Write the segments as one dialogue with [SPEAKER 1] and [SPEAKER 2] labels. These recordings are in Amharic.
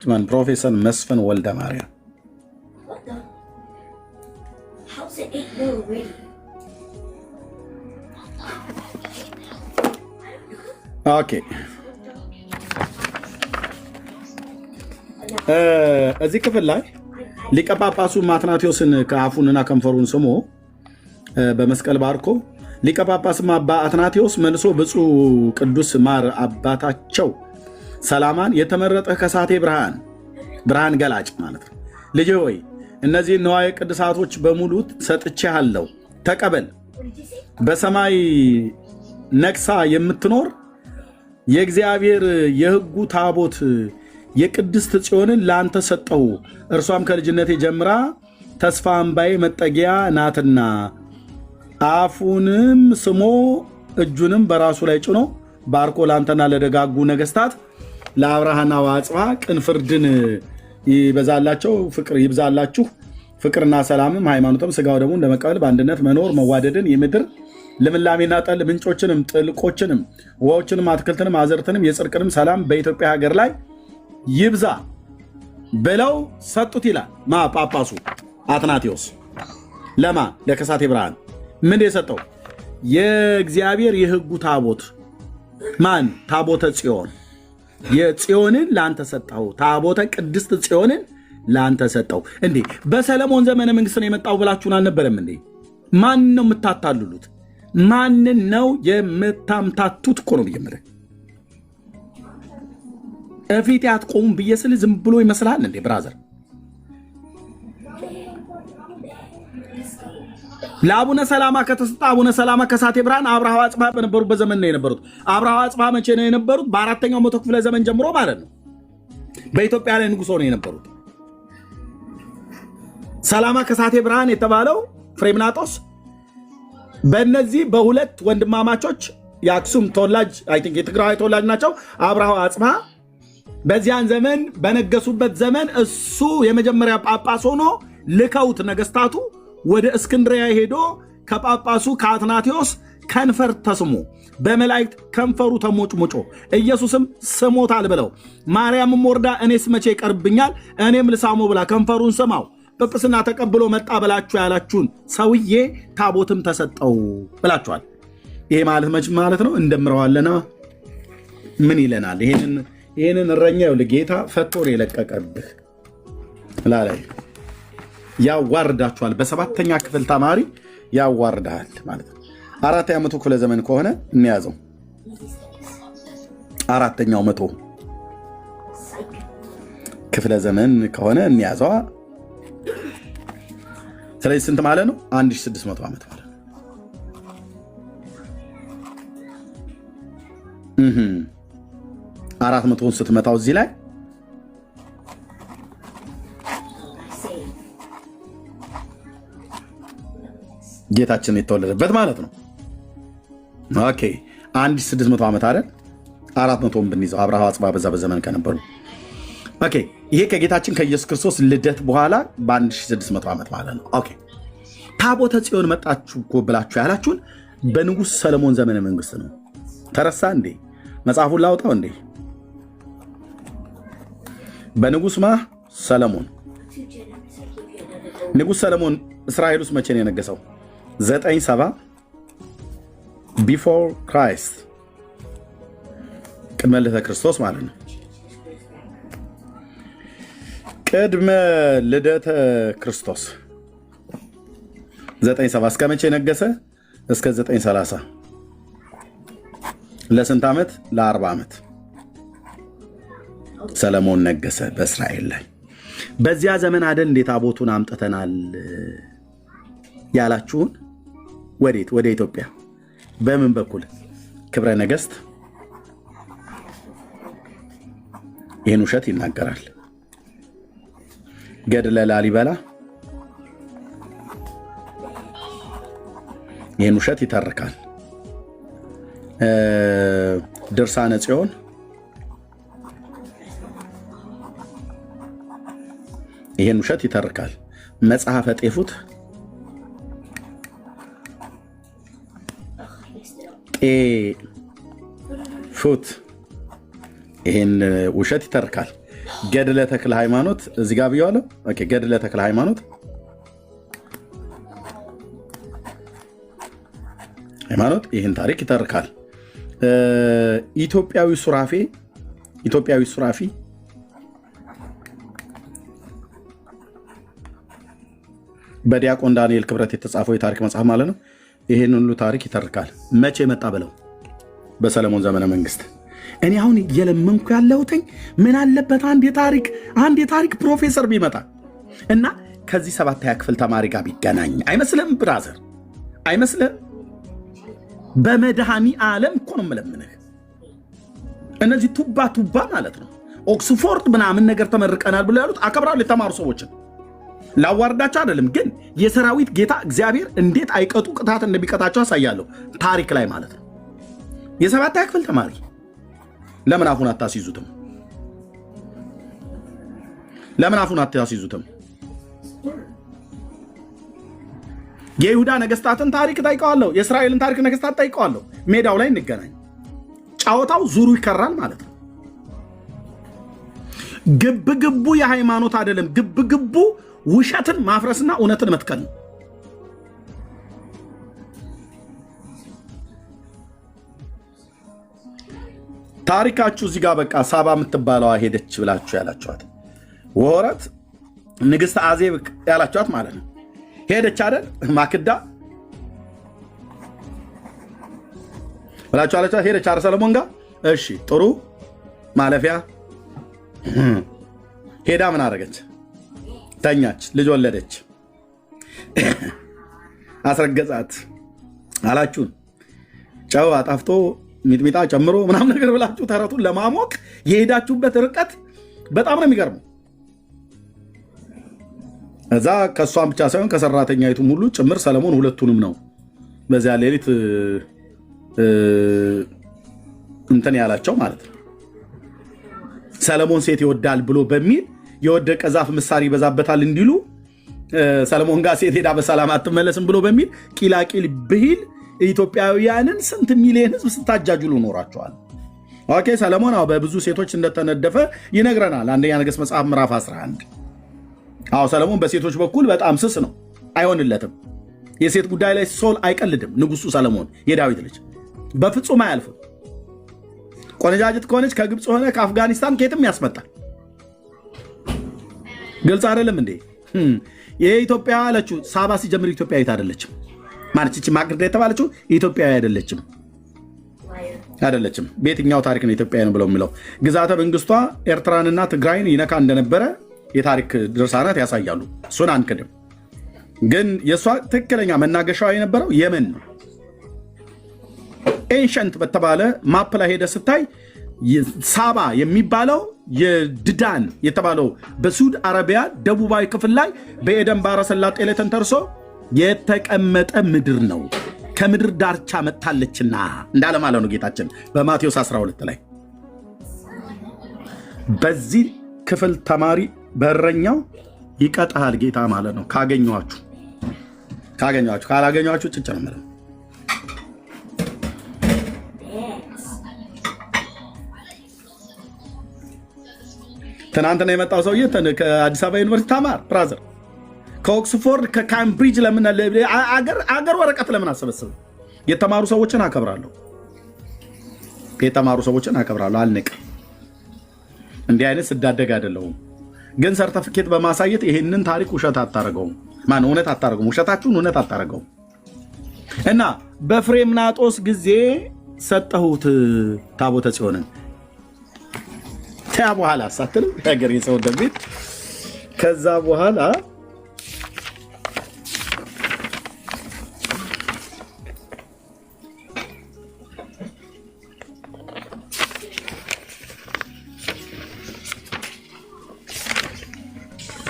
[SPEAKER 1] ማን ፕሮፌሰር መስፍን ወልደ ማርያም ኦኬ እዚህ ክፍል ላይ ሊቀ ጳጳሱ አትናቴዎስን ከአፉንና ከንፈሩን ስሞ በመስቀል ባርኮ ሊቀ ጳጳስ አባ አትናቴዎስ መልሶ ብፁዕ ቅዱስ ማር አባታቸው ሰላማን የተመረጠ ከሳቴ ብርሃን ገላጭ ማለት ነው። ልጄ ሆይ እነዚህ ንዋየ ቅድሳቶች በሙሉ ሰጥቼሃለሁ፣ ተቀበል። በሰማይ ነግሳ የምትኖር የእግዚአብሔር የሕጉ ታቦት የቅድስት ጽዮንን ለአንተ ሰጠው። እርሷም ከልጅነቴ ጀምራ ተስፋ አምባዬ መጠጊያ ናትና። አፉንም ስሞ እጁንም በራሱ ላይ ጭኖ ባርኮ ለአንተና ለደጋጉ ነገስታት ለአብርሃና ወአጽብሃ ቅን ፍርድን ይበዛላቸው ፍቅር ይብዛላችሁ ፍቅርና ሰላምም ሃይማኖትም ስጋው ደግሞ እንደመቀበል በአንድነት መኖር መዋደድን የምድር ልምላሜና ጠል ምንጮችንም ጥልቆችንም ውሃዎችንም አትክልትንም አዘርትንም የጽድቅንም ሰላም በኢትዮጵያ ሀገር ላይ ይብዛ ብለው ሰጡት ይላል። ጳጳሱ አትናቴዎስ ለማ ለከሳቴ ብርሃን ምን የሰጠው? የእግዚአብሔር የሕጉ ታቦት ማን? ታቦተ ጽዮን የጽዮንን ላንተ ሰጠው። ታቦተ ቅድስት ጽዮንን ላንተ ሰጠው። እንዴ በሰለሞን ዘመነ መንግስት ነው የመጣው ብላችሁን አልነበረም እንዴ? ማን ነው የምታታልሉት? ማንን ነው የምታምታቱት? እኮ ነው ብየምረ እፊት ያትቆሙን ብዬ ስል ዝም ብሎ ይመስላል እንዴ ብራዘር? ለአቡነ ሰላማ ከተሰጠ አቡነ ሰላማ ከሳቴ ብርሃን አብርሃ ወአጽብሃ በነበሩበት ዘመን ነው የነበሩት። አብርሃ ወአጽብሃ መቼ ነው የነበሩት? በአራተኛው መቶ ክፍለ ዘመን ጀምሮ ማለት ነው። በኢትዮጵያ ላይ ንጉሥ ሆነው የነበሩት ሰላማ ከሳቴ ብርሃን የተባለው ፍሬምናጦስ በእነዚህ በሁለት ወንድማማቾች የአክሱም ተወላጅ አይ ቲንክ የትግራይ ተወላጅ ናቸው። አብርሃ ወአጽብሃ በዚያን ዘመን በነገሱበት ዘመን እሱ የመጀመሪያ ጳጳስ ሆኖ ልከውት ነገስታቱ ወደ እስክንድሪያ ሄዶ ከጳጳሱ ከአትናቴዎስ ከንፈር ተስሞ በመላእክት ከንፈሩ ተሞጭሞጮ ኢየሱስም ስሞታል ብለው ማርያምም ወርዳ እኔስ መቼ ይቀርብኛል እኔም ልሳሞ ብላ ከንፈሩን ስማው ጵጵስና ተቀብሎ መጣ ብላችሁ ያላችሁን ሰውዬ ታቦትም ተሰጠው ብላችኋል። ይሄ ማለት ነው እንደምረዋለና ምን ይለናል? ይሄንን እረኛው ለጌታ ፈቶር የለቀቀብህ ላላይ ያዋርዳችኋል። በሰባተኛ ክፍል ተማሪ ያዋርዳል ማለት ነው። አራተኛ መቶ ክፍለ ዘመን ከሆነ እንያዘው። አራተኛው መቶ ክፍለ ዘመን ከሆነ እንያዘው። ስለዚህ ስንት ማለት ነው? 1600 ዓመት ማለት ነው። 400ን ስትመታው እዚህ ላይ ጌታችን የተወለደበት ማለት ነው። ኦኬ 1600 ዓመት አይደል? 400ን ብንይዘው አብርሃ ወአጽብሃ በዛ በዘመን ከነበሩ ኦኬ። ይሄ ከጌታችን ከኢየሱስ ክርስቶስ ልደት በኋላ በ1600 ዓመት ማለት ነው። ኦኬ ታቦተ ጽዮን መጣችሁ እኮ ብላችሁ ያላችሁን በንጉሥ ሰለሞን ዘመነ መንግስት ነው። ተረሳ እንዴ? መጽሐፉን ላውጣው እንዴ? በንጉሥ ሰለሞን ንጉሥ ሰለሞን እስራኤል ውስጥ መቼ ነው የነገሰው? 97 ቢፎር ክራይስት ቅድመ ልደተ ክርስቶስ ማለት ነው። ቅድመ ልደተ ክርስቶስ 97 እስከ መቼ ነገሰ? እስከ 930 ለስንት ዓመት? ለ40 ዓመት ሰለሞን ነገሰ በእስራኤል ላይ። በዚያ ዘመን አይደል እንዴት ታቦቱን አምጥተናል ያላችሁን? ወዴት? ወደ ኢትዮጵያ። በምን በኩል? ክብረ ነገስት ይህን ውሸት ይናገራል። ገድለ ላሊበላ ይህን ውሸት ይተርካል። ድርሳነ ጽዮን ይህን ውሸት ይተርካል። መጽሐፈ ጤፉት ጤፉት ይህን ውሸት ይተርካል። ገድለ ተክለ ሃይማኖት እዚህ ጋር ብየዋለሁ። ኦኬ ገድለ ተክለ ሃይማኖት ይህን ታሪክ ይተርካል። ኢትዮጵያዊ ሱራፊ በዲያቆን ዳንኤል ክብረት የተጻፈው የታሪክ መጽሐፍ ማለት ነው። ይህን ሁሉ ታሪክ ይተርካል። መቼ መጣ ብለው በሰለሞን ዘመነ መንግስት። እኔ አሁን እየለመንኩ ያለሁትኝ ምን አለበት አንድ የታሪክ ፕሮፌሰር ቢመጣ እና ከዚህ 7ኛ ክፍል ተማሪ ጋር ቢገናኝ አይመስልም? ብራዘር አይመስልም? በመድኃኒ ዓለም እኮ ነው የምለምንህ። እነዚህ ቱባ ማለት ነው ኦክስፎርድ ምናምን ነገር ተመርቀናል ብሎ ያሉት አከብራለሁ የተማሩ ሰዎችን ላዋርዳቸው አይደለም፣ ግን የሰራዊት ጌታ እግዚአብሔር እንዴት አይቀጡ ቅጣት እንደሚቀጣቸው አሳያለሁ ታሪክ ላይ ማለት ነው። የ7ኛ ክፍል ተማሪ ለምን አፉን አታስይዙትም? የይሁዳ ነገስታትን ታሪክ ጠይቀዋለሁ፣ የእስራኤልን ታሪክ ነገስታት ጠይቀዋለሁ። ሜዳው ላይ እንገናኝ። ጫወታው ዙሩ ይከራል ማለት ነው። ግብግቡ የሃይማኖት አይደለም። ግብግቡ ውሸትን ማፍረስና እውነትን መትከል ነው። ታሪካችሁ እዚህ ጋር በቃ ሳባ የምትባለዋ ሄደች ብላችሁ ያላችኋት ወረት ንግስት አዜብ ያላችኋት ማለት ነው። ሄደች አይደል? ማክዳ ብላችሁ ያላችኋት ሄደች አይደል? ሰለሞን ጋር እሺ፣ ጥሩ ማለፊያ ሄዳ ምን አደረገች? ተኛች፣ ልጅ ወለደች፣ አስረገጻት አላችሁን። ጨው አጣፍቶ ሚጥሚጣ ጨምሮ ምናምን ነገር ብላችሁ ተረቱን ለማሞቅ የሄዳችሁበት ርቀት በጣም ነው የሚገርመው። እዛ ከእሷን ብቻ ሳይሆን ከሰራተኛይቱም ሁሉ ጭምር ሰለሞን ሁለቱንም ነው በዚያ ሌሊት እንትን ያላቸው ማለት ነው። ሰለሞን ሴት ይወዳል ብሎ በሚል የወደቀ ዛፍ ምሳር ይበዛበታል እንዲሉ ሰለሞን ጋር ሴት ሄዳ በሰላም አትመለስም ብሎ በሚል ቂላቂል ብሂል ኢትዮጵያውያንን ስንት ሚሊዮን ህዝብ ስታጃጅሉ ኖራቸዋል። ኦኬ ሰለሞን በብዙ ሴቶች እንደተነደፈ ይነግረናል። አንደኛ ነገሥት መጽሐፍ ምዕራፍ 11። ሰለሞን በሴቶች በኩል በጣም ስስ ነው፣ አይሆንለትም። የሴት ጉዳይ ላይ ሶል አይቀልድም። ንጉሱ ሰለሞን የዳዊት ልጅ በፍጹም አያልፍም። ቆነጃጅት ከሆነች ከግብፅ ሆነ ከአፍጋኒስታን ከየትም ያስመጣል። ግልጽ አይደለም እንዴ? የኢትዮጵያ አለችው ሳባ ሲጀምር ኢትዮጵያዊት አይደለችም። ማለች ማግዳ የተባለችው ኢትዮጵያዊ አይደለችም። በየትኛው ታሪክ ነው ኢትዮጵያዊ ነው ብለው የሚለው? ግዛተ መንግስቷ ኤርትራንና ትግራይን ይነካ እንደነበረ የታሪክ ድርሳናት ያሳያሉ። እሱን አንክድም። ግን የእሷ ትክክለኛ መናገሻዋ የነበረው የመን ነው። ኤንሸንት በተባለ ማፕ ላይ ሄደ ስታይ ሳባ የሚባለው የድዳን የተባለው በሳዑዲ አረቢያ ደቡባዊ ክፍል ላይ በኤደን ባሕረ ሰላጤ ላይ ተንተርሶ የተቀመጠ ምድር ነው። ከምድር ዳርቻ መጥታለችና እንዳለ ማለት ነው ጌታችን በማቴዎስ 12 ላይ። በዚህ ክፍል ተማሪ በረኛው ይቀጣል ጌታ ማለት ነው። ካገኘኋችሁ ካላገኘኋችሁ ጭጭ ነው ማለት ነው። ትናንትና የመጣው ሰውዬ ከአዲስ አበባ ዩኒቨርሲቲ ተማር ብራዘር፣ ከኦክስፎርድ ከካምብሪጅ ለምን አገር ወረቀት ለምን አሰበስብ? የተማሩ ሰዎችን አከብራለሁ፣ አልንቅም። እንዲህ አይነት ስዳደግ አይደለሁም። ግን ሰርተፊኬት በማሳየት ይሄንን ታሪክ ውሸት አታረገውም። እውነት አታረገውም። ውሸታችሁን እውነት አታረገውም። እና በፍሬምናጦስ ጊዜ ሰጠሁት ታቦተ ጽዮንን ከዛ በኋላ ሳትልም ሀገር የሰው ደቤት ከዛ በኋላ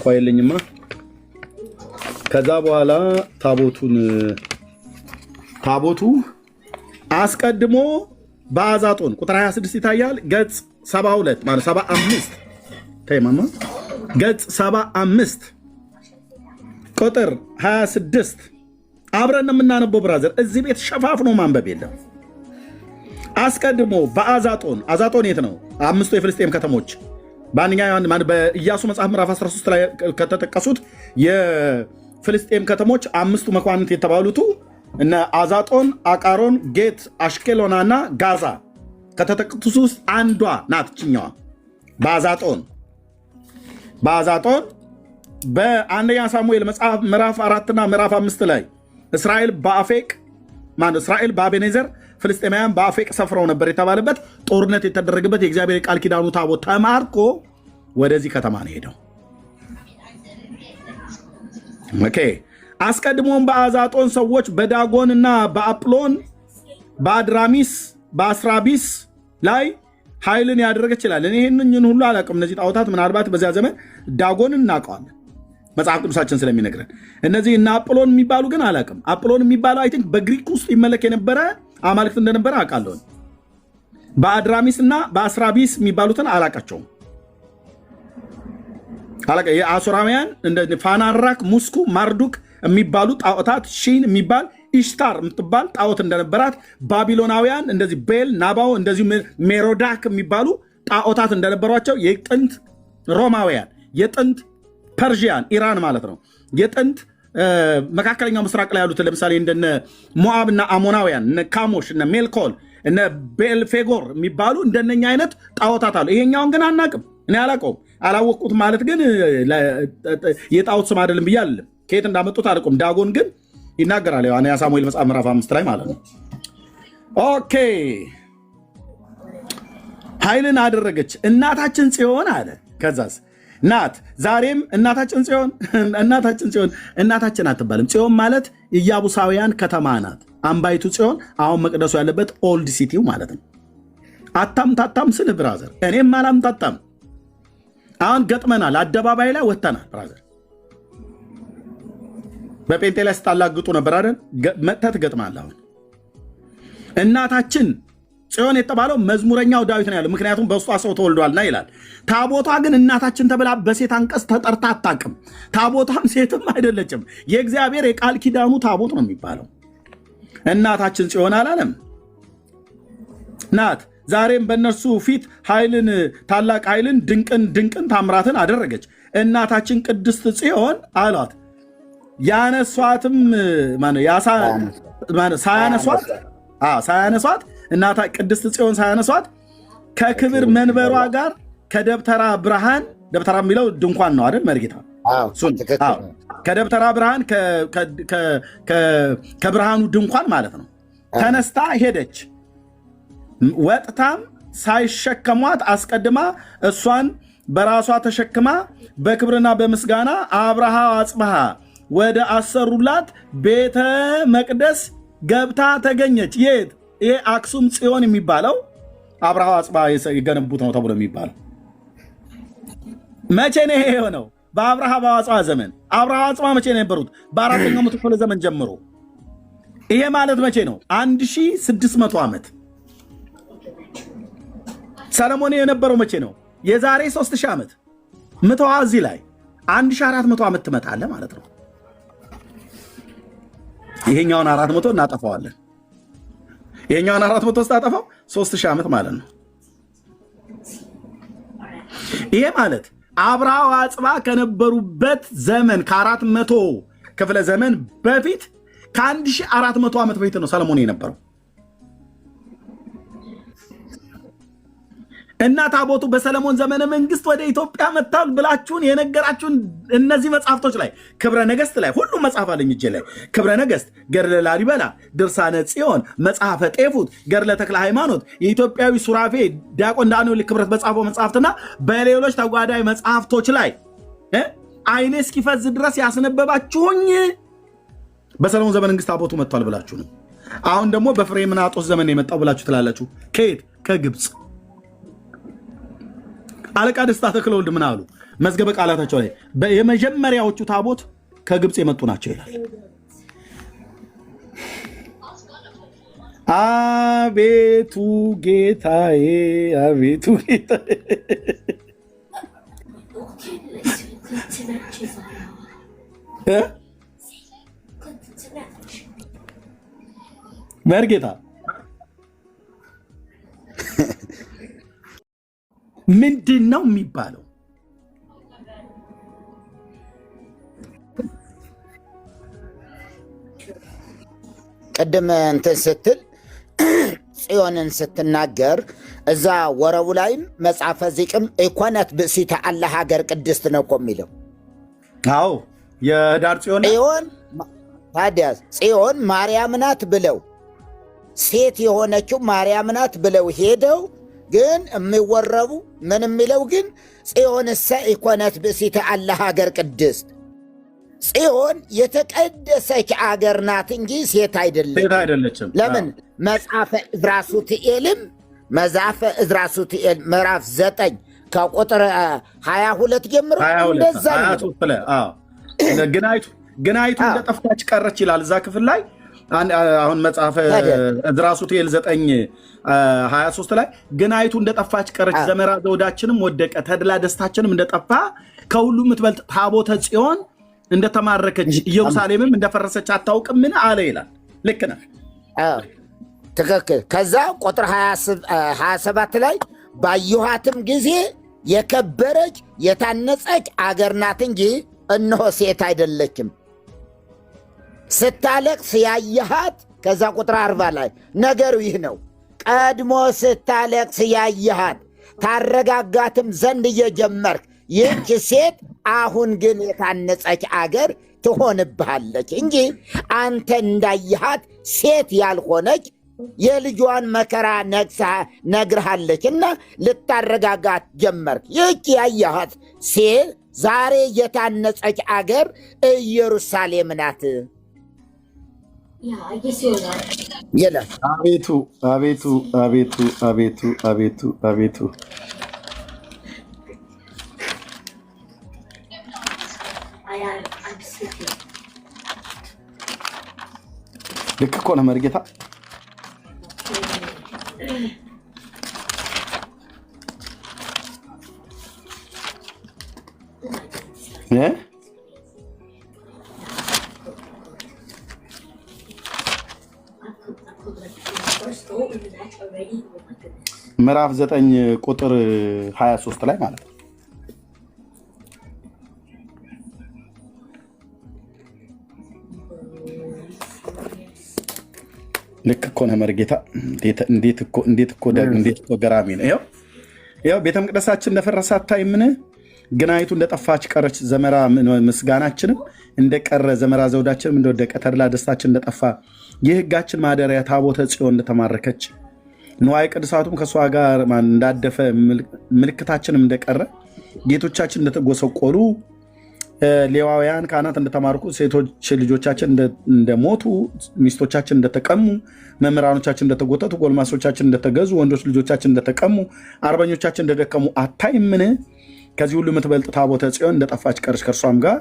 [SPEAKER 1] ቆይልኝማ። ከዛ በኋላ ታቦቱ አስቀድሞ በአዛጦን ቁጥር 26 ይታያል። ገጽ 72 ማለት 75 ተይማማ ገጽ 75 ቁጥር 26 አብረን የምናነበው ብራዘር። እዚህ ቤት ሸፋፍኖ ማንበብ የለም። አስቀድሞ በአዛጦን የት ነው? 5 የፍልስጤም ከተሞች በአንደኛ በኢያሱ መጽሐፍ ምዕራፍ 13 ላይ ከተጠቀሱት የፍልስጤም ከተሞች 5ቱ መኳንንት የተባሉቱ እነ አዛጦን፣ አቃሮን፣ ጌት፣ አሽኬሎና እና ጋዛ ከተጠቀሱት ውስጥ አንዷ ናት። ችኛዋ በአዛጦን በአንደኛ ሳሙኤል መጽሐፍ ምዕራፍ 4 እና ምዕራፍ 5 ላይ እስራኤል በአቤኔዘር ፍልስጤማውያን በአፌቅ ሰፍረው ነበር የተባለበት ጦርነት የተደረገበት የእግዚአብሔር የቃል ኪዳኑ ታቦት ተማርኮ ወደዚህ ከተማ ነው ሄደው። ኦኬ። አስቀድሞም በአዛጦን ሰዎች በዳጎን እና በአጵሎን በአድራሚስ በአስራቢስ ላይ ኃይልን ያደረገች ይላል። እኔ ይህንን ሁሉ አላውቅም። እነዚህ ጣዖታት ምናልባት በዚያ ዘመን ዳጎንን እናውቀዋለን መጽሐፍ ቅዱሳችን ስለሚነግረን። እነዚህ እና አጵሎን የሚባሉ ግን አላውቅም። አጵሎን የሚባለው አይ ቲንክ በግሪክ ውስጥ ይመለክ የነበረ አማልክት እንደነበረ አውቃለሁ። በአድራሚስ እና በአስራቢስ የሚባሉትን አላውቃቸውም። የአሶራውያን እንደ ፋናራክ፣ ሙስኩ፣ ማርዱክ የሚባሉ ጣዖታት፣ ሺን የሚባል ኢሽታር የምትባል ጣዖት እንደነበራት፣ ባቢሎናውያን እንደዚህ ቤል፣ ናባው እንደዚሁ ሜሮዳክ የሚባሉ ጣዖታት እንደነበሯቸው፣ የጥንት ሮማውያን፣ የጥንት ፐርዥያን ኢራን ማለት ነው፣ የጥንት መካከለኛው ምስራቅ ላይ ያሉት ለምሳሌ እንደነ ሞአብ እና አሞናውያን እነ ካሞሽ እነ ሜልኮል እነ ቤልፌጎር የሚባሉ እንደነኛ አይነት ጣዖታት አሉ። ይሄኛውን ግን አናቅም። እኔ አላውቀውም። አላወቅኩት ማለት ግን የጣዖት ስም አይደለም ብዬ አልልም። ከየት እንዳመጡት አላውቅም። ዳጎን ግን ይናገራል። አንደኛ ሳሙኤል መጽሐፍ ምዕራፍ 5 ላይ ማለት ነው። ኦኬ። ኃይልን አደረገች እናታችን ጽዮን አለ። ከዛስ ናት ዛሬም እናታችን ጽዮን እናታችን አትባልም። ጽዮን ማለት ኢያቡሳውያን ከተማ ናት። አምባይቱ ጽዮን አሁን መቅደሱ ያለበት ኦልድ ሲቲው ማለት ነው። አታምታታም ስልህ ብራዘር፣ እኔም አላምታታም። አሁን ገጥመናል፣ አደባባይ ላይ ወጥተናል ብራዘር። በጴንጤ ላይ ስታላግጡ ነበር አይደል? መጥተህ ትገጥማለህ። አሁን እናታችን ጽዮን የተባለው መዝሙረኛው ዳዊት ነው ያለው። ምክንያቱም በውስጧ ሰው ተወልዷልና ይላል። ታቦቷ ግን እናታችን ተብላ በሴት አንቀጽ ተጠርታ አታውቅም። ታቦቷም ሴትም አይደለችም። የእግዚአብሔር የቃል ኪዳኑ ታቦት ነው የሚባለው። እናታችን ጽዮን አላለም ናት። ዛሬም በእነርሱ ፊት ኃይልን ታላቅ ኃይልን ድንቅን ታምራትን አደረገች። እናታችን ቅድስት ጽዮን አሏት። ያነሷትም ሳያነሷት እናታ ቅድስት ጽዮን ሳያነሷት ከክብር መንበሯ ጋር ከደብተራ ብርሃን፣ ደብተራ የሚለው ድንኳን ነው አይደል? መርጌታ ከደብተራ ብርሃን ከብርሃኑ ድንኳን ማለት ነው ተነስታ ሄደች። ወጥታም ሳይሸከሟት አስቀድማ እሷን በራሷ ተሸክማ በክብርና በምስጋና አብርሃ አጽብሃ ወደ አሰሩላት ቤተ መቅደስ ገብታ ተገኘች። የት? ይሄ አክሱም ጽዮን የሚባለው አብርሃ አጽብሃ የገነቡት ነው ተብሎ የሚባለው መቼ ነው ይሄ የሆነው? በአብርሃ አጽብሃ ዘመን። አብርሃ አጽብሃ መቼ ነው የነበሩት? በ4ኛው መቶ ክፍለ ዘመን ጀምሮ። ይሄ ማለት መቼ ነው? 1600 ዓመት። ሰለሞን የነበረው መቼ ነው? የዛሬ 3000 ዓመት። ምትዋ እዚህ ላይ 1400 ዓመት ትመጣለህ ማለት ነው። ይሄኛውን 400 እናጠፋዋለን። ይሄኛውን 400 ስታጠፋው 3000 ዓመት ማለት ነው። ይሄ ማለት አብርሃ አጽብሃ ከነበሩበት ዘመን ከ400 ክፍለ ዘመን በፊት ከ1400 ዓመት በፊት ነው ሰለሞን የነበረው። እና ታቦቱ በሰለሞን ዘመነ መንግስት ወደ ኢትዮጵያ መጥቷል ብላችሁን የነገራችሁን እነዚህ መጽሐፍቶች ላይ ክብረ ነገስት ላይ ሁሉም መጽሐፍ አለኝ እጄ ላይ ክብረ ነገስት፣ ገድለ ላሊበላ፣ ድርሳነ ጽዮን፣ መጽሐፈ ጤፉት፣ ገድለ ተክለ ሃይማኖት፣ የኢትዮጵያዊ ሱራፌ ዲያቆን ዳንኤል ክብረት በጻፈው መጽሐፍትና በሌሎች ተጓዳኝ መጽሐፍቶች ላይ አይኔ እስኪፈዝ ድረስ ያስነበባችሁኝ በሰለሞን ዘመነ መንግስት ታቦቱ መጥቷል ብላችሁ ነው። አሁን ደግሞ በፍሬምናጦስ ዘመን የመጣው ብላችሁ ትላላችሁ። ከየት? ከግብፅ። አለቃ ደስታ ተክለወልድ ምን አሉ? መዝገበ ቃላታቸው ላይ የመጀመሪያዎቹ ታቦት ከግብፅ የመጡ ናቸው ይላል። አቤቱ ጌታዬ፣ አቤቱ ጌታዬ። መርጌታ ምንድነው የሚባለው?
[SPEAKER 2] ቀደም እንትን ስትል ጽዮንን ስትናገር እዛ ወረቡ ላይም መጽሐፈ ዚቅም ኢኮነት ብእሲተ አለ ሀገር ቅድስት ነው እኮ የሚለው።
[SPEAKER 1] አዎ የዳር ጽዮን
[SPEAKER 2] ታዲያ ጽዮን ማርያም ናት ብለው ሴት የሆነችው ማርያም ናት ብለው ሄደው ግን የሚወረቡ ምን የሚለው ግን ጽዮንሰ ኢኮነት ብእሲተ አለ ሀገር ቅድስት፣ ጽዮን የተቀደሰች አገር ናት እንጂ ሴት አይደለችም። ለምን? መጽሐፈ ዕዝራ ሱትኤልም መጽሐፈ ዕዝራ ሱትኤል ምዕራፍ 9 ከቁጥር 22 ጀምሮ እንደዛ ነው።
[SPEAKER 1] ግናይቱ እንደጠፋች ቀረች ይላል እዛ ክፍል ላይ። አሁን መጽሐፈ ዕዝራ ሱትኤል 9:23 ላይ ግናይቱ እንደጠፋች ቀረች፣ ዘመራ ዘውዳችንም ወደቀ፣ ተድላ ደስታችንም እንደጠፋ፣ ከሁሉ የምትበልጥ ታቦተ ጽዮን እንደተማረከች፣ ኢየሩሳሌምም እንደፈረሰች አታውቅም ምን አለ ይላል። ልክ ነህ፣
[SPEAKER 2] ትክክል። ከዛ ቁጥር 27 ላይ ባየኋትም ጊዜ የከበረች የታነጸች አገር ናት እንጂ እነሆ ሴት አይደለችም። ስታለቅስ ያየሃት። ከዛ ቁጥር 40 ላይ ነገሩ ይህ ነው፣ ቀድሞ ስታለቅስ ያየሃት ታረጋጋትም ዘንድ እየጀመርክ ይህች ሴት አሁን ግን የታነጸች አገር ትሆንብሃለች እንጂ አንተ እንዳየሃት ሴት ያልሆነች የልጇን መከራ ነግርሃለች እና ልታረጋጋት ጀመርክ። ይህች ያየሃት ሴት ዛሬ የታነጸች አገር ኢየሩሳሌም ናት ይላል።
[SPEAKER 1] አቤቱ አቤቱ አቤቱ አቤቱ አቤቱ አቤቱ ልክ እኮ ነው መርጌታ። ምዕራፍ 9 ቁጥር 23 ላይ ማለት ነው። ልክ እኮ ነው መርጌታ። እንዴት እኮ ገራሚ ነው። ይኸው ቤተ መቅደሳችን እንደፈረሰ አታይምን? ግናይቱ እንደጠፋች ቀረች፣ ዘመራ ምስጋናችንም እንደቀረ፣ ዘመራ ዘውዳችንም እንደወደቀ፣ ተድላ ደስታችን እንደጠፋ፣ የሕጋችን ማደሪያ ታቦተ ጽዮን እንደተማረከች፣ ንዋየ ቅድሳቱም ከእሷ ጋር እንዳደፈ፣ ምልክታችንም እንደቀረ፣ ጌቶቻችን እንደተጎሰቆሉ፣ ሌዋውያን ካህናት እንደተማርኩ፣ ሴቶች ልጆቻችን እንደሞቱ፣ ሚስቶቻችን እንደተቀሙ፣ መምህራኖቻችን እንደተጎተቱ፣ ጎልማሶቻችን እንደተገዙ፣ ወንዶች ልጆቻችን እንደተቀሙ፣ አርበኞቻችን እንደደከሙ አታይምን? ከዚህ ሁሉ የምትበልጥ ታቦተ ጽዮን እንደጠፋች ቀረች፣ ከእርሷም ጋር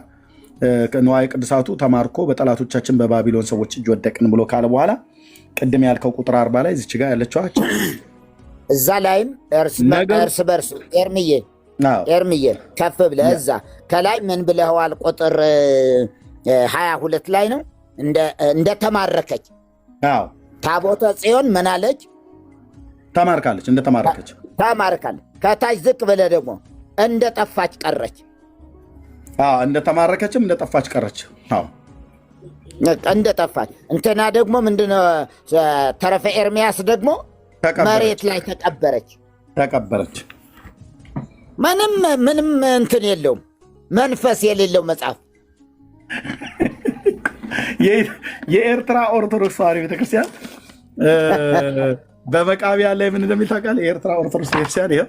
[SPEAKER 1] ንዋየ ቅድሳቱ ተማርኮ በጠላቶቻችን በባቢሎን ሰዎች እጅ ወደቅን ብሎ ካለ በኋላ ቅድም ያልከው ቁጥር 40 ላይ እዚች ጋር ያለችዋቸው
[SPEAKER 2] እዛ ላይም እርስ በርስ ኤርምዬ ከፍ ብለህ እዛ ከላይ ምን ብለኸዋል? ቁጥር 22 ላይ ነው እንደተማረከች ታቦተ ጽዮን ምን አለች?
[SPEAKER 1] ተማርካለች፣ እንደተማረከች
[SPEAKER 2] ተማርካለች። ከታች ዝቅ ብለህ ደግሞ እንደጠፋች ቀረች።
[SPEAKER 1] እንደተማረከችም እንደጠፋች ቀረች።
[SPEAKER 2] እንደጠፋች እንትና ደግሞ ምንድነው? ተረፈ ኤርምያስ ደግሞ መሬት ላይ ተቀበረች። ምንም እንትን የለውም፣ መንፈስ የሌለው መጽሐፍ።
[SPEAKER 1] የኤርትራ ኦርቶዶክስ ተዋሕዶ ቤተክርስቲያን በመቃብያ ላይ ምን እንደሚል ታውቃለህ? የኤርትራ ኦርቶዶክስ ቤተክርስቲያን ይኸው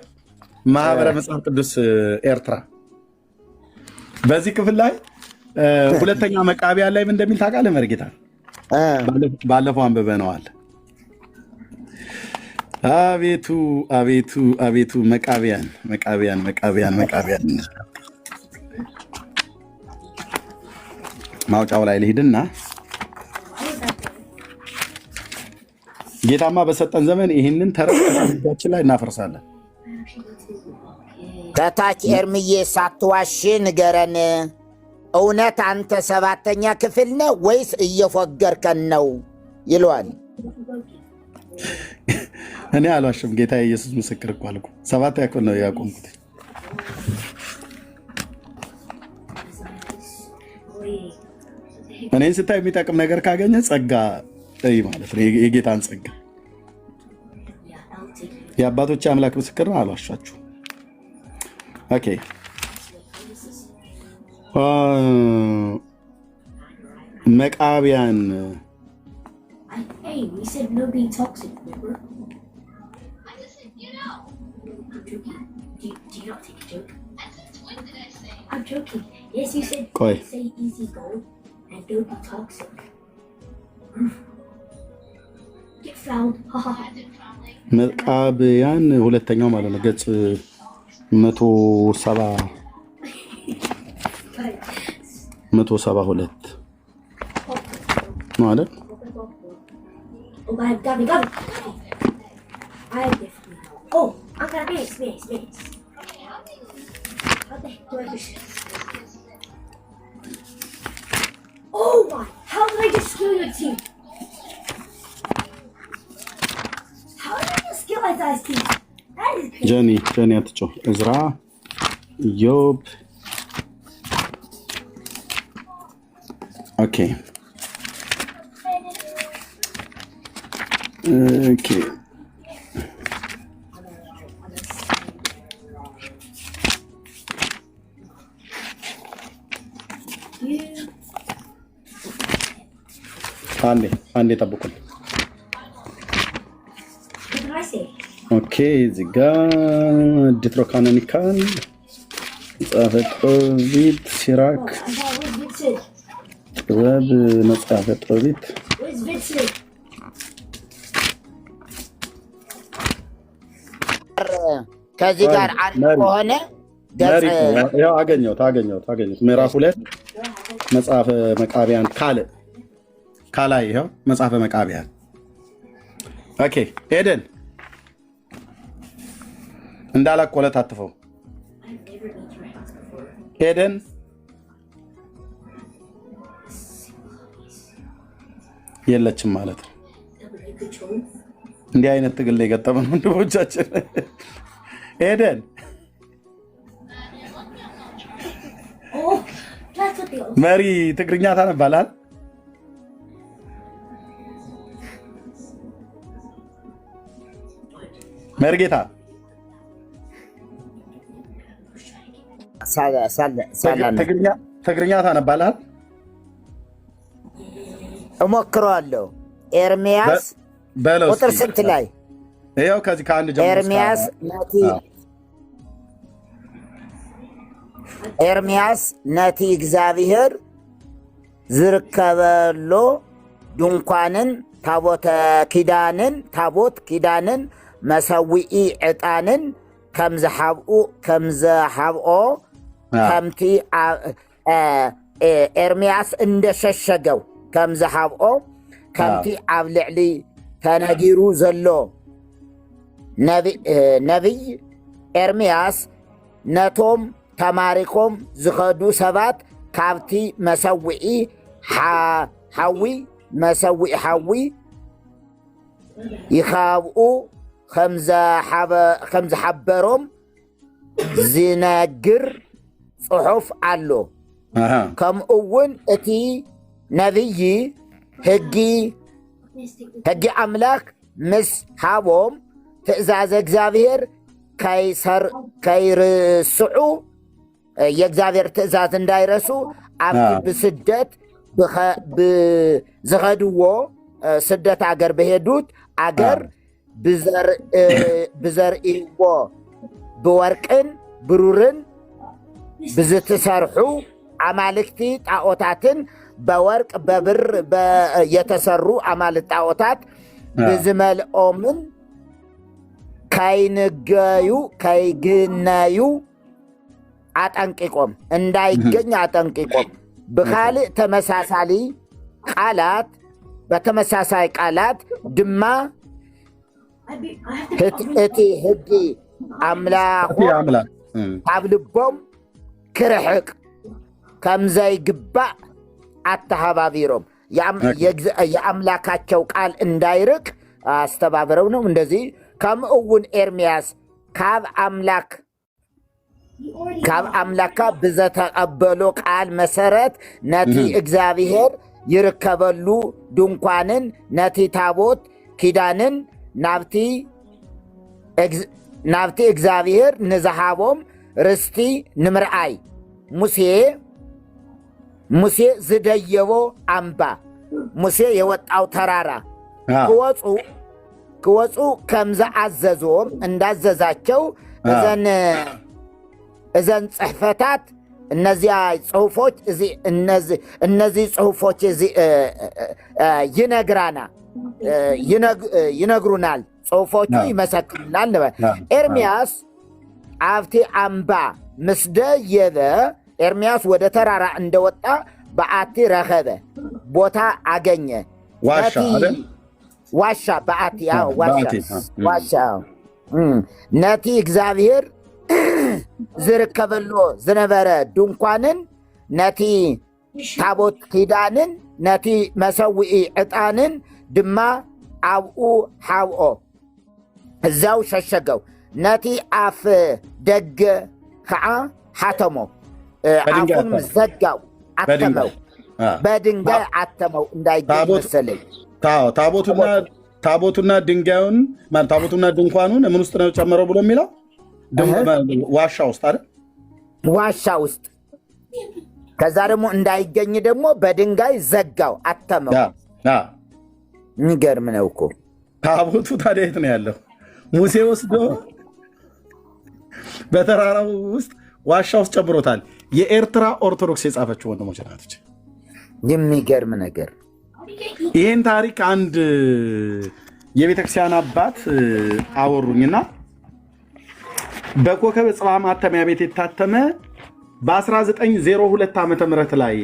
[SPEAKER 1] ማህበረ መጽሐፍ ቅዱስ ኤርትራ በዚህ ክፍል ላይ ሁለተኛ መቃብያ ላይ ምን እንደሚል ታውቃለህ? መርጌታ ባለፈው አንብበነዋል። አቤቱ አቤቱ አቤቱ መቃብያን ማውጫው ላይ ልሂድና ጌታማ በሰጠን ዘመን ይህንን ተረቶቻችን ላይ እናፈርሳለን።
[SPEAKER 2] ከታች ኤርምዬ ሳትዋሽ ንገረን፣ እውነት አንተ 7ኛ ክፍል ነው ወይስ እየፎገርከን ነው ይለዋል።
[SPEAKER 1] እኔ አልዋሽም። ጌታ ኢየሱስ ምስክር እኮ አልኩ። 7 ያክል ነው ያቆምኩት። እኔን ስታይ የሚጠቅም ነገር ካገኘ ጸጋ ማለት ነው፣ የጌታን ጸጋ። የአባቶች አምላክ ምስክር ነው፣ አልዋሻችሁ። ኦኬ መቃቢያን ቆይ መቃብያን ሁለተኛው ማለት ነው ገጽ 172 ማለት
[SPEAKER 3] Oh my, how did I just kill your team? How did I just kill my guy's team? That is crazy.
[SPEAKER 1] ጀኒ አትጮ እዝራ ኢዮብ ኦኬ አንዴ ጠብቁኝ። ኦኬ እዚህ ጋር ዲትሮካኖኒካል መጽሐፈ ጦቢት ሲራክ ጥበብ መጽሐፈ ጦቢት
[SPEAKER 2] ከዚህ ጋር አንድ ከሆነ
[SPEAKER 1] ያው አገኘሁት ምዕራፍ 2 መጽሐፈ መቃቢያን ካላይ ይኸው መጽሐፈ መቃቢያን። ኦኬ ኤደን እንዳላቆለት አትፈው። ኤደን የለችም ማለት ነው። እንዲህ አይነት ትግል ላይ ገጠመን ወንድሞቻችን። ኤደን መሪ ትግርኛ ታነባላል? መርጌታ ትግርኛ ታነባላል?
[SPEAKER 2] እሞክረዋለሁ። ኤርሚያስ ቁጥር ስንት ላይ?
[SPEAKER 1] ይኸው ከዚህ ከአንድ
[SPEAKER 2] ኤርሚያስ ነቲ እግዚአብሔር ዝርከበሎ ድንኳንን ታቦት ኪዳንን መሰዊኢ ዕጣንን ከምዝሃብኦ ከምቲ ኤርሚያስ እንደሸሸገው ከምዝሃብኦ ከምቲ ኣብ ልዕሊ ተነጊሩ ዘሎ ነቢይ ኤርሚያስ ነቶም ተማሪኮም ዝኸዱ ሰባት ካብቲ መሰዊኢ ሓዊ ይኻብኡ ከምዝሓበሮም ዝነግር ጽሑፍ ኣሎ። ከምኡውን እቲ ነቢይ ሕጊ ኣምላክ ምስ ሃቦም ትእዛዝ እግዚአብሔር ከይርስዑ የእግዚአብሔር ትእዛዝ እንዳይረሱ ኣብቲ ብስደት ዝኸድዎ ስደት አገር በሄዱት አገር ብዘርእይዎ ብወርቅን ብሩርን ብዝትሰርሑ አማልክቲ ጣዖታትን በወርቅ በብር የተሰሩ አማልክት ጣዖታት ብዝመልኦምን ከይግነዩ አጠንቅቆም እንዳይገኝ አጠንቅቆም በካልእ ተመሳሳሊ ቃላት በተመሳሳይ ቃላት ድማ እቲ ሕጊ አምላክ ኣብ ልቦም ክርሕቅ ከምዘይግባእ አተሃባቢሮም የአምላካቸው ቃል እንዳይርቅ አስተባብረው ነው እንደዚህ ከምኡውን ኤርምያስ ካብ ኣምላካ ብዘተቐበሎ ቃል መሰረት ነቲ እግዚአብሔር ይርከበሉ ድንኳንን ነቲ ታቦት ኪዳንን ናብቲ እግዚአብሔር ንዝሃቦም ርስቲ ንምርአይ ሙሴ ዝደየቦ አምባ ሙሴ የወጣው ተራራ ክወፁ ከምዝአዘዞም እንዳዘዛቸው እዘን ጽሕፈታት እነዚህ ጽሑፎች እነዚህ ጽሑፎች ይነግሩናል። ጽሑፎቹ ይመሰክሩናል። ኤርምያስ አብቲ አምባ ምስ ደየበ ኤርምያስ ወደ ተራራ እንደወጣ በአቲ ረኸበ፣ ቦታ አገኘ። ዋሻ በአቲ ዋሻ ነቲ እግዚአብሔር ዝርከበሎ ዝነበረ ድንኳንን ነቲ ታቦት ኪዳንን ነቲ መሰዊኢ ዕጣንን ድማ ኣብኡ ሓብኦ እዛው ሸሸገው። ነቲ ኣፍ ደገ ከዓ ሓተሞ፣ ኣፉን ዘጋው፣ አተመው፣ በድንጋይ አተመው እንዳይገኝ መሰለኝ።
[SPEAKER 1] ታቦቱና ድንጋዩን ታቦቱና ድንኳኑን ምን ውስጥ ነው ጨመረው ብሎ የሚለው ዋሻ ውስጥ አይደል?
[SPEAKER 2] ዋሻ ውስጥ። ከዛ ደግሞ እንዳይገኝ ደግሞ በድንጋይ ዘጋው፣ አተመው። የሚገርም ነው እኮ።
[SPEAKER 1] ታቦቱ ታዲያ የት ነው ያለው? ሙሴ ወስዶ በተራራው ውስጥ ዋሻ ውስጥ ጨምሮታል። የኤርትራ ኦርቶዶክስ የጻፈችው ወንድሞች ናቶች።
[SPEAKER 2] የሚገርም ነገር።
[SPEAKER 1] ይህን ታሪክ አንድ የቤተክርስቲያን አባት አወሩኝና በኮከበ ጽባህ ማተሚያ ቤት የታተመ በ1902 ዓመተ ምህረት ላይ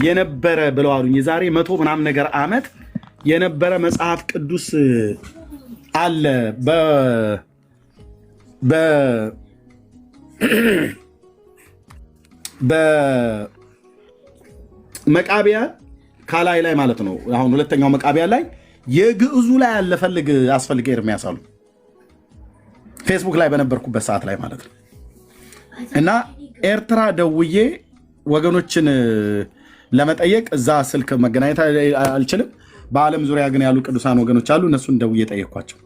[SPEAKER 1] የነበረ ብለው አሉኝ። የዛሬ 100 ምናምን ነገር ዓመት የነበረ መጽሐፍ ቅዱስ አለ በመቃቢያን ካላይ ላይ ማለት ነው። አሁን ሁለተኛው መቃቢያን ላይ የግዕዙ ላይ ያለ አስፈልግ ኤርምያስ አሉ። ፌስቡክ ላይ በነበርኩበት ሰዓት ላይ ማለት ነው። እና ኤርትራ ደውዬ ወገኖችን ለመጠየቅ እዛ ስልክ መገናኘት አልችልም። በዓለም ዙሪያ ግን ያሉ ቅዱሳን ወገኖች አሉ። እነሱን ደውዬ ጠየኳቸው።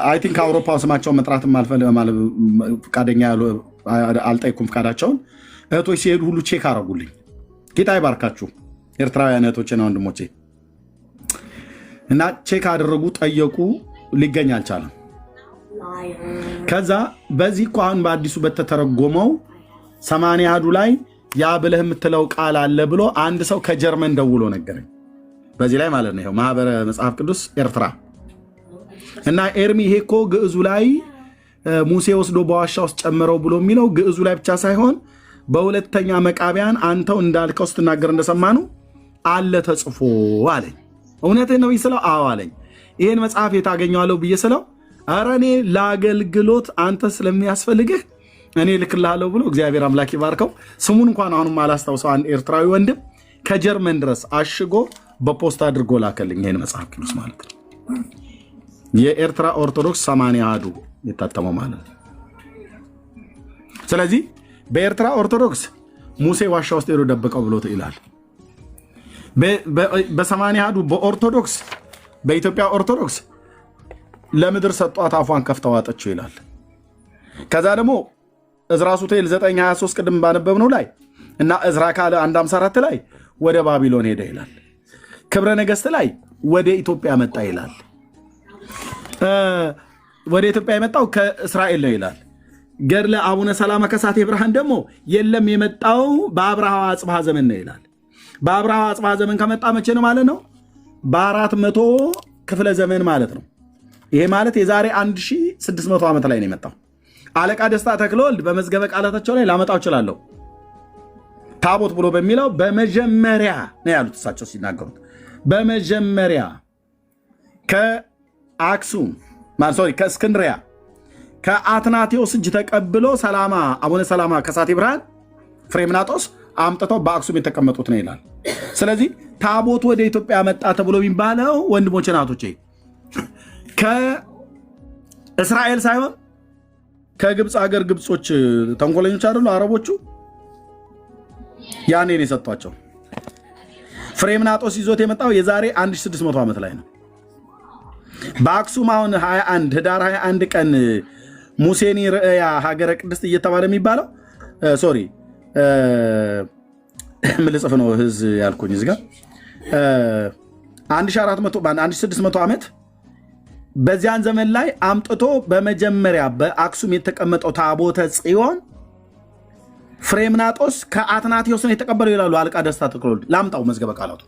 [SPEAKER 1] አይ ቲንክ አውሮፓ ስማቸውን መጥራትም ፈቃደኛ አልጠይኩም ፈቃዳቸውን። እህቶች ሲሄዱ ሁሉ ቼክ አረጉልኝ። ጌታ ይባርካችሁ ኤርትራውያን እህቶችና ወንድሞቼ። እና ቼክ አደረጉ፣ ጠየቁ፣ ሊገኝ አልቻለም። ከዛ በዚህ እኮ አሁን በአዲሱ በተተረጎመው 80 አሐዱ ላይ ያ ብለህ የምትለው ቃል አለ ብሎ አንድ ሰው ከጀርመን ደውሎ ነገረኝ። በዚህ ላይ ማለት ነው ማህበረ መጽሐፍ ቅዱስ ኤርትራ እና ኤርሚ ይሄ እኮ ግዕዙ ላይ ሙሴ ወስዶ በዋሻ ውስጥ ጨመረው ብሎ የሚለው ግዕዙ ላይ ብቻ ሳይሆን በሁለተኛ መቃቢያን አንተው እንዳልከው ስትናገር እንደሰማኑ አለ ተጽፎ አለኝ። እውነትህ ነው ስለው አዎ አለኝ። ይህን መጽሐፍ የታገኘዋለሁ ብዬ ስለው ኧረ እኔ ለአገልግሎት አንተ ስለሚያስፈልግህ እኔ ልክልሃለሁ ብሎ እግዚአብሔር አምላክ ይባርከው። ስሙን እንኳን አሁንም አላስታውሰው አንድ ኤርትራዊ ወንድም ከጀርመን ድረስ አሽጎ በፖስታ አድርጎ ላከልኝ ይህን መጽሐፍ ቅዱስ ማለት ነው። የኤርትራ ኦርቶዶክስ 80 አሐዱ የታተመው ማለት ነው። ስለዚህ በኤርትራ ኦርቶዶክስ ሙሴ ዋሻ ውስጥ ሄዶ ደበቀው ብሎ ይላል። በ80 አሐዱ በኦርቶዶክስ በኢትዮጵያ ኦርቶዶክስ ለምድር ሰጧት አፏን ከፍታ ዋጠችው ይላል። ከዛ ደግሞ እዝራ ሱቱኤል 9:23 ቅድም ባነበብነው ላይ እና እዝራ ካለ 1:54 ላይ ወደ ባቢሎን ሄደ ይላል። ክብረ ነገሥት ላይ ወደ ኢትዮጵያ መጣ ይላል። ወደ ኢትዮጵያ የመጣው ከእስራኤል ነው ይላል። ገድለ አቡነ ሰላማ ከሳቴ ብርሃን ደግሞ የለም የመጣው በአብርሃ አጽብሃ ዘመን ነው ይላል። በአብርሃ አጽብሃ ዘመን ከመጣ መቼ ነው ማለት ነው? በ400 ክፍለ ዘመን ማለት ነው። ይሄ ማለት የዛሬ 1600 ዓመት ላይ ነው የመጣው። አለቃ ደስታ ተክለወልድ በመዝገበ ቃላታቸው ላይ ላመጣው እችላለሁ። ታቦት ብሎ በሚለው በመጀመሪያ ነው ያሉት እሳቸው ሲናገሩት። በመጀመሪያ ከአክሱም ከእስክንድሪያ ከአትናቴዎስ እጅ ተቀብሎ አቡነ ሰላማ ከሳቴ ብርሃን ፍሬምናጦስ አምጥተው በአክሱም የተቀመጡት ነው ይላል። ስለዚህ ታቦት ወደ ኢትዮጵያ መጣ ተብሎ የሚባለው ወንድሞቼ ናቶቼ ከእስራኤል ሳይሆን ከግብፅ ሀገር ግብጾች ተንኮለኞች አይደሉ አረቦቹ ያኔ ነው የሰጧቸው። ፍሬምናጦስ ይዞት የመጣው የዛሬ 1600 ዓመት ላይ ነው። በአክሱም አሁን 21 ህዳር 21 ቀን ሙሴኒ ርእያ ሀገረ ቅድስት እየተባለ የሚባለው ሶሪ ምን ልጽፍ ነው ህዝ ያልኩኝ እዚህ ጋር 1600 ዓመት በዚያን ዘመን ላይ አምጥቶ በመጀመሪያ በአክሱም የተቀመጠው ታቦተ ጽዮን ፍሬምናጦስ ከአትናቴዎስ ነው የተቀበለው ይላሉ አለቃ ደስታ ተክለወልድ። ላምጣው መዝገበ ቃላቱ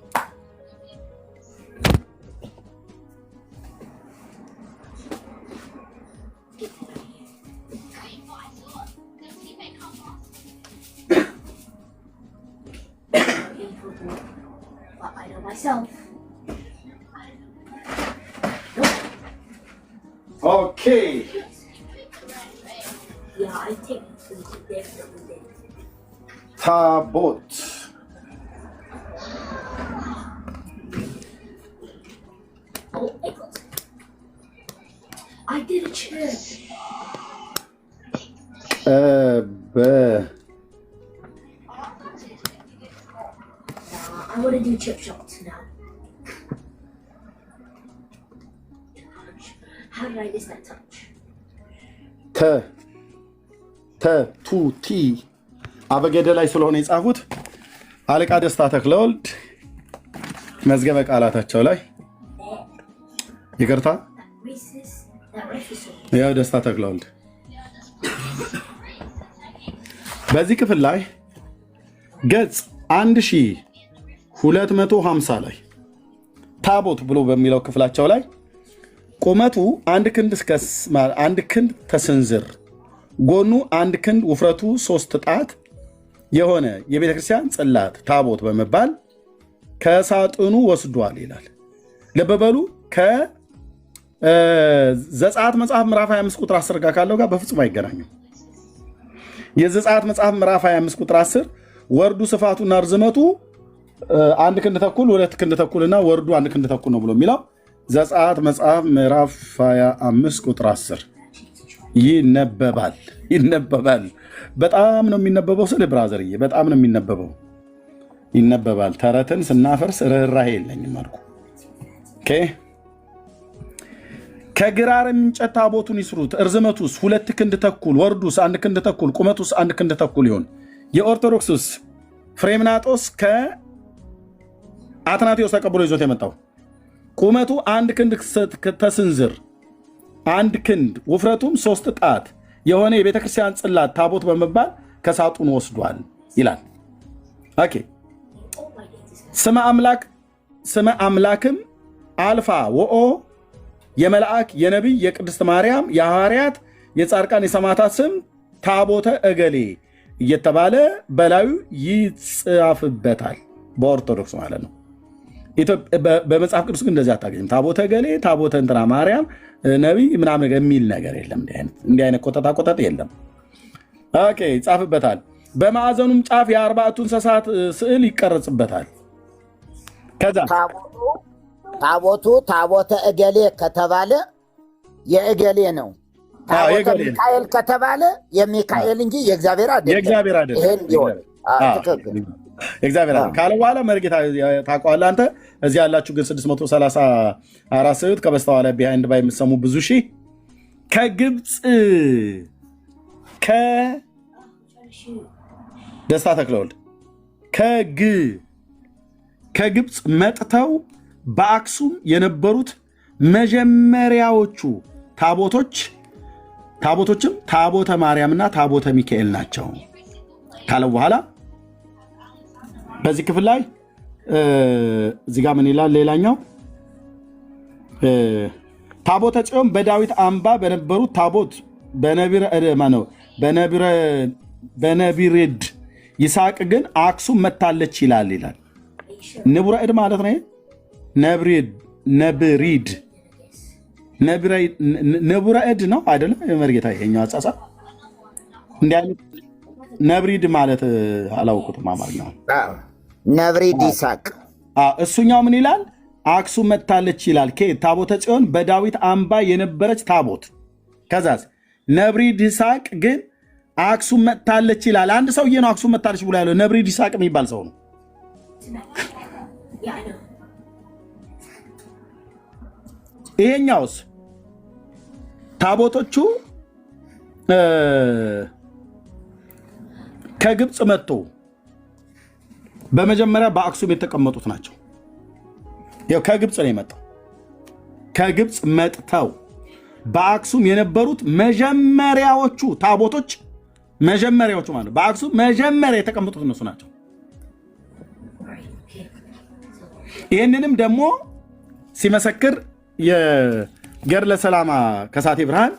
[SPEAKER 1] ኦኬ ታቦት
[SPEAKER 3] I want to do chip shots now. How did I miss that touch?
[SPEAKER 1] ቱቲ አበገደ ላይ ስለሆነ የጻፉት አለቃ ደስታ ተክለወልድ መዝገበ ቃላታቸው ላይ ይቅርታ ያው ደስታ ተክለወልድ በዚህ ክፍል ላይ ገጽ 1250 ላይ ታቦት ብሎ በሚለው ክፍላቸው ላይ ቁመቱ 1 ክንድ ተስንዝር ጎኑ 1 ክንድ ውፍረቱ 3 ጣት የሆነ የቤተ ክርስቲያን ጽላት ታቦት በመባል ከሳጥኑ ወስዷል ይላል። ለበበሉ ከዘጸአት መጽሐፍ ምዕራፍ 25 ቁጥር 10 ጋር ካለው ጋር በፍጹም አይገናኝም። የዘጸአት መጽሐፍ ምዕራፍ 25 ቁጥር 10 ወርዱ ስፋቱና ርዝመቱ 1 ክንድ ተኩል 2 ክንድ ተኩልና ወርዱ 1 ክንድ ተኩል ነው ብሎ የሚለው ዘጸአት መጽሐፍ ምዕራፍ 25 ቁጥር 10 ይነበባል። በጣም ነው የሚነበበው። ስለ ብራዘርዬ በጣም ነው ይነበባል። ተረትን ስናፈርስ ርህራሄ የለኝም አልኩ። ከግራር እንጨት ታቦቱን ይስሩት። እርዝመቱስ 2 ክንድ ተኩል፣ ወርዱስ 1 ክንድ ተኩል፣ ቁመቱስ 1 ክንድ ተኩል ይሆን። የኦርቶዶክሱስ ፍሬምናጦስ ከአትናቴዎስ ተቀብሎ ይዞት የመጣው ቁመቱ 1 ክንድ ተስንዝር 1 ክንድ ውፍረቱም 3 ጣት የሆነ የቤተ ክርስቲያን ጽላት ታቦት በመባል ከሳጡን ወስዷል ይላል። ኦኬ ስመ አምላክም አልፋ ወኦ የመልአክ የነቢይ የቅድስት ማርያም የሐዋርያት የጻድቃን የሰማዕታት ስም ታቦተ እገሌ እየተባለ በላዩ ይጻፍበታል። በኦርቶዶክስ ማለት ነው። በመጽሐፍ ቅዱስ ግን እንደዚህ አታገኝም። ታቦተ እገሌ ታቦተ እንትና ማርያም ነቢይ ምናምን የሚል ነገር የለም። እንዲህ አይነት ቆጠጣ የለም። ኦኬ ይጻፍበታል። በማዕዘኑም ጫፍ የ40ቱ እንስሳት ስዕል ይቀረጽበታል። ከዛ
[SPEAKER 2] ታቦቱ ታቦተ እገሌ ከተባለ የእገሌ ነው። ታቦተ ሚካኤል ከተባለ የሚካኤል እንጂ የእግዚአብሔር አይደለም። ይሄን ቢሆን
[SPEAKER 1] እግዚአብሔር ካለ በኋላ መርጌታ ታውቀዋለህ አንተ። እዚህ ያላችሁ ግን 634 ሰዎች ከበስተኋላ ቢሃይንድ ባይ የምትሰሙ ብዙ ሺህ ከግብፅ ደስታ ተክለወልድ ከግብፅ መጥተው በአክሱም የነበሩት መጀመሪያዎቹ ታቦቶችም ታቦተ ማርያምና ታቦተ ሚካኤል ናቸው ካለ በኋላ በዚህ ክፍል ላይ እዚህ ጋር ምን ይላል? ሌላኛው ታቦተ ጽዮን በዳዊት አምባ በነበሩት ታቦት በነቢሬድ ይስሐቅ ግን አክሱም መታለች ይላል። ንቡረ እድ ማለት ነው። ንቡረ እድ ነው አይደለም? መርጌታ ይሄኛው አጻጻፍ እንዲህ አይነት ነብሪድ ማለት አላውቁትም አማርኛው።
[SPEAKER 2] ነብሪድ ይስሐቅ
[SPEAKER 1] እሱኛው ምን ይላል? አክሱም መጥታለች ይላል። ታቦተ ጽዮን በዳዊት አምባ የነበረች ታቦት። ከዛስ ነብሪድ ይስሐቅ ግን አክሱም መጥታለች ይላል። አንድ ሰውዬ ነው አክሱም መጥታለች ብሎ ያለው ነብሪድ ይስሐቅ የሚባል ሰው ነው። ይሄኛውስ ታቦቶቹ ከግብፅ መጥቶ በመጀመሪያ በአክሱም የተቀመጡት ናቸው። ከግብፅ ነው የመጣው። ከግብፅ መጥተው በአክሱም የነበሩት መጀመሪያዎቹ ታቦቶች መጀመሪያዎቹ ማለት በአክሱም መጀመሪያ የተቀመጡት እነሱ ናቸው። ይህንንም ደግሞ ሲመሰክር የገድለ ሰላማ ከሳቴ ብርሃን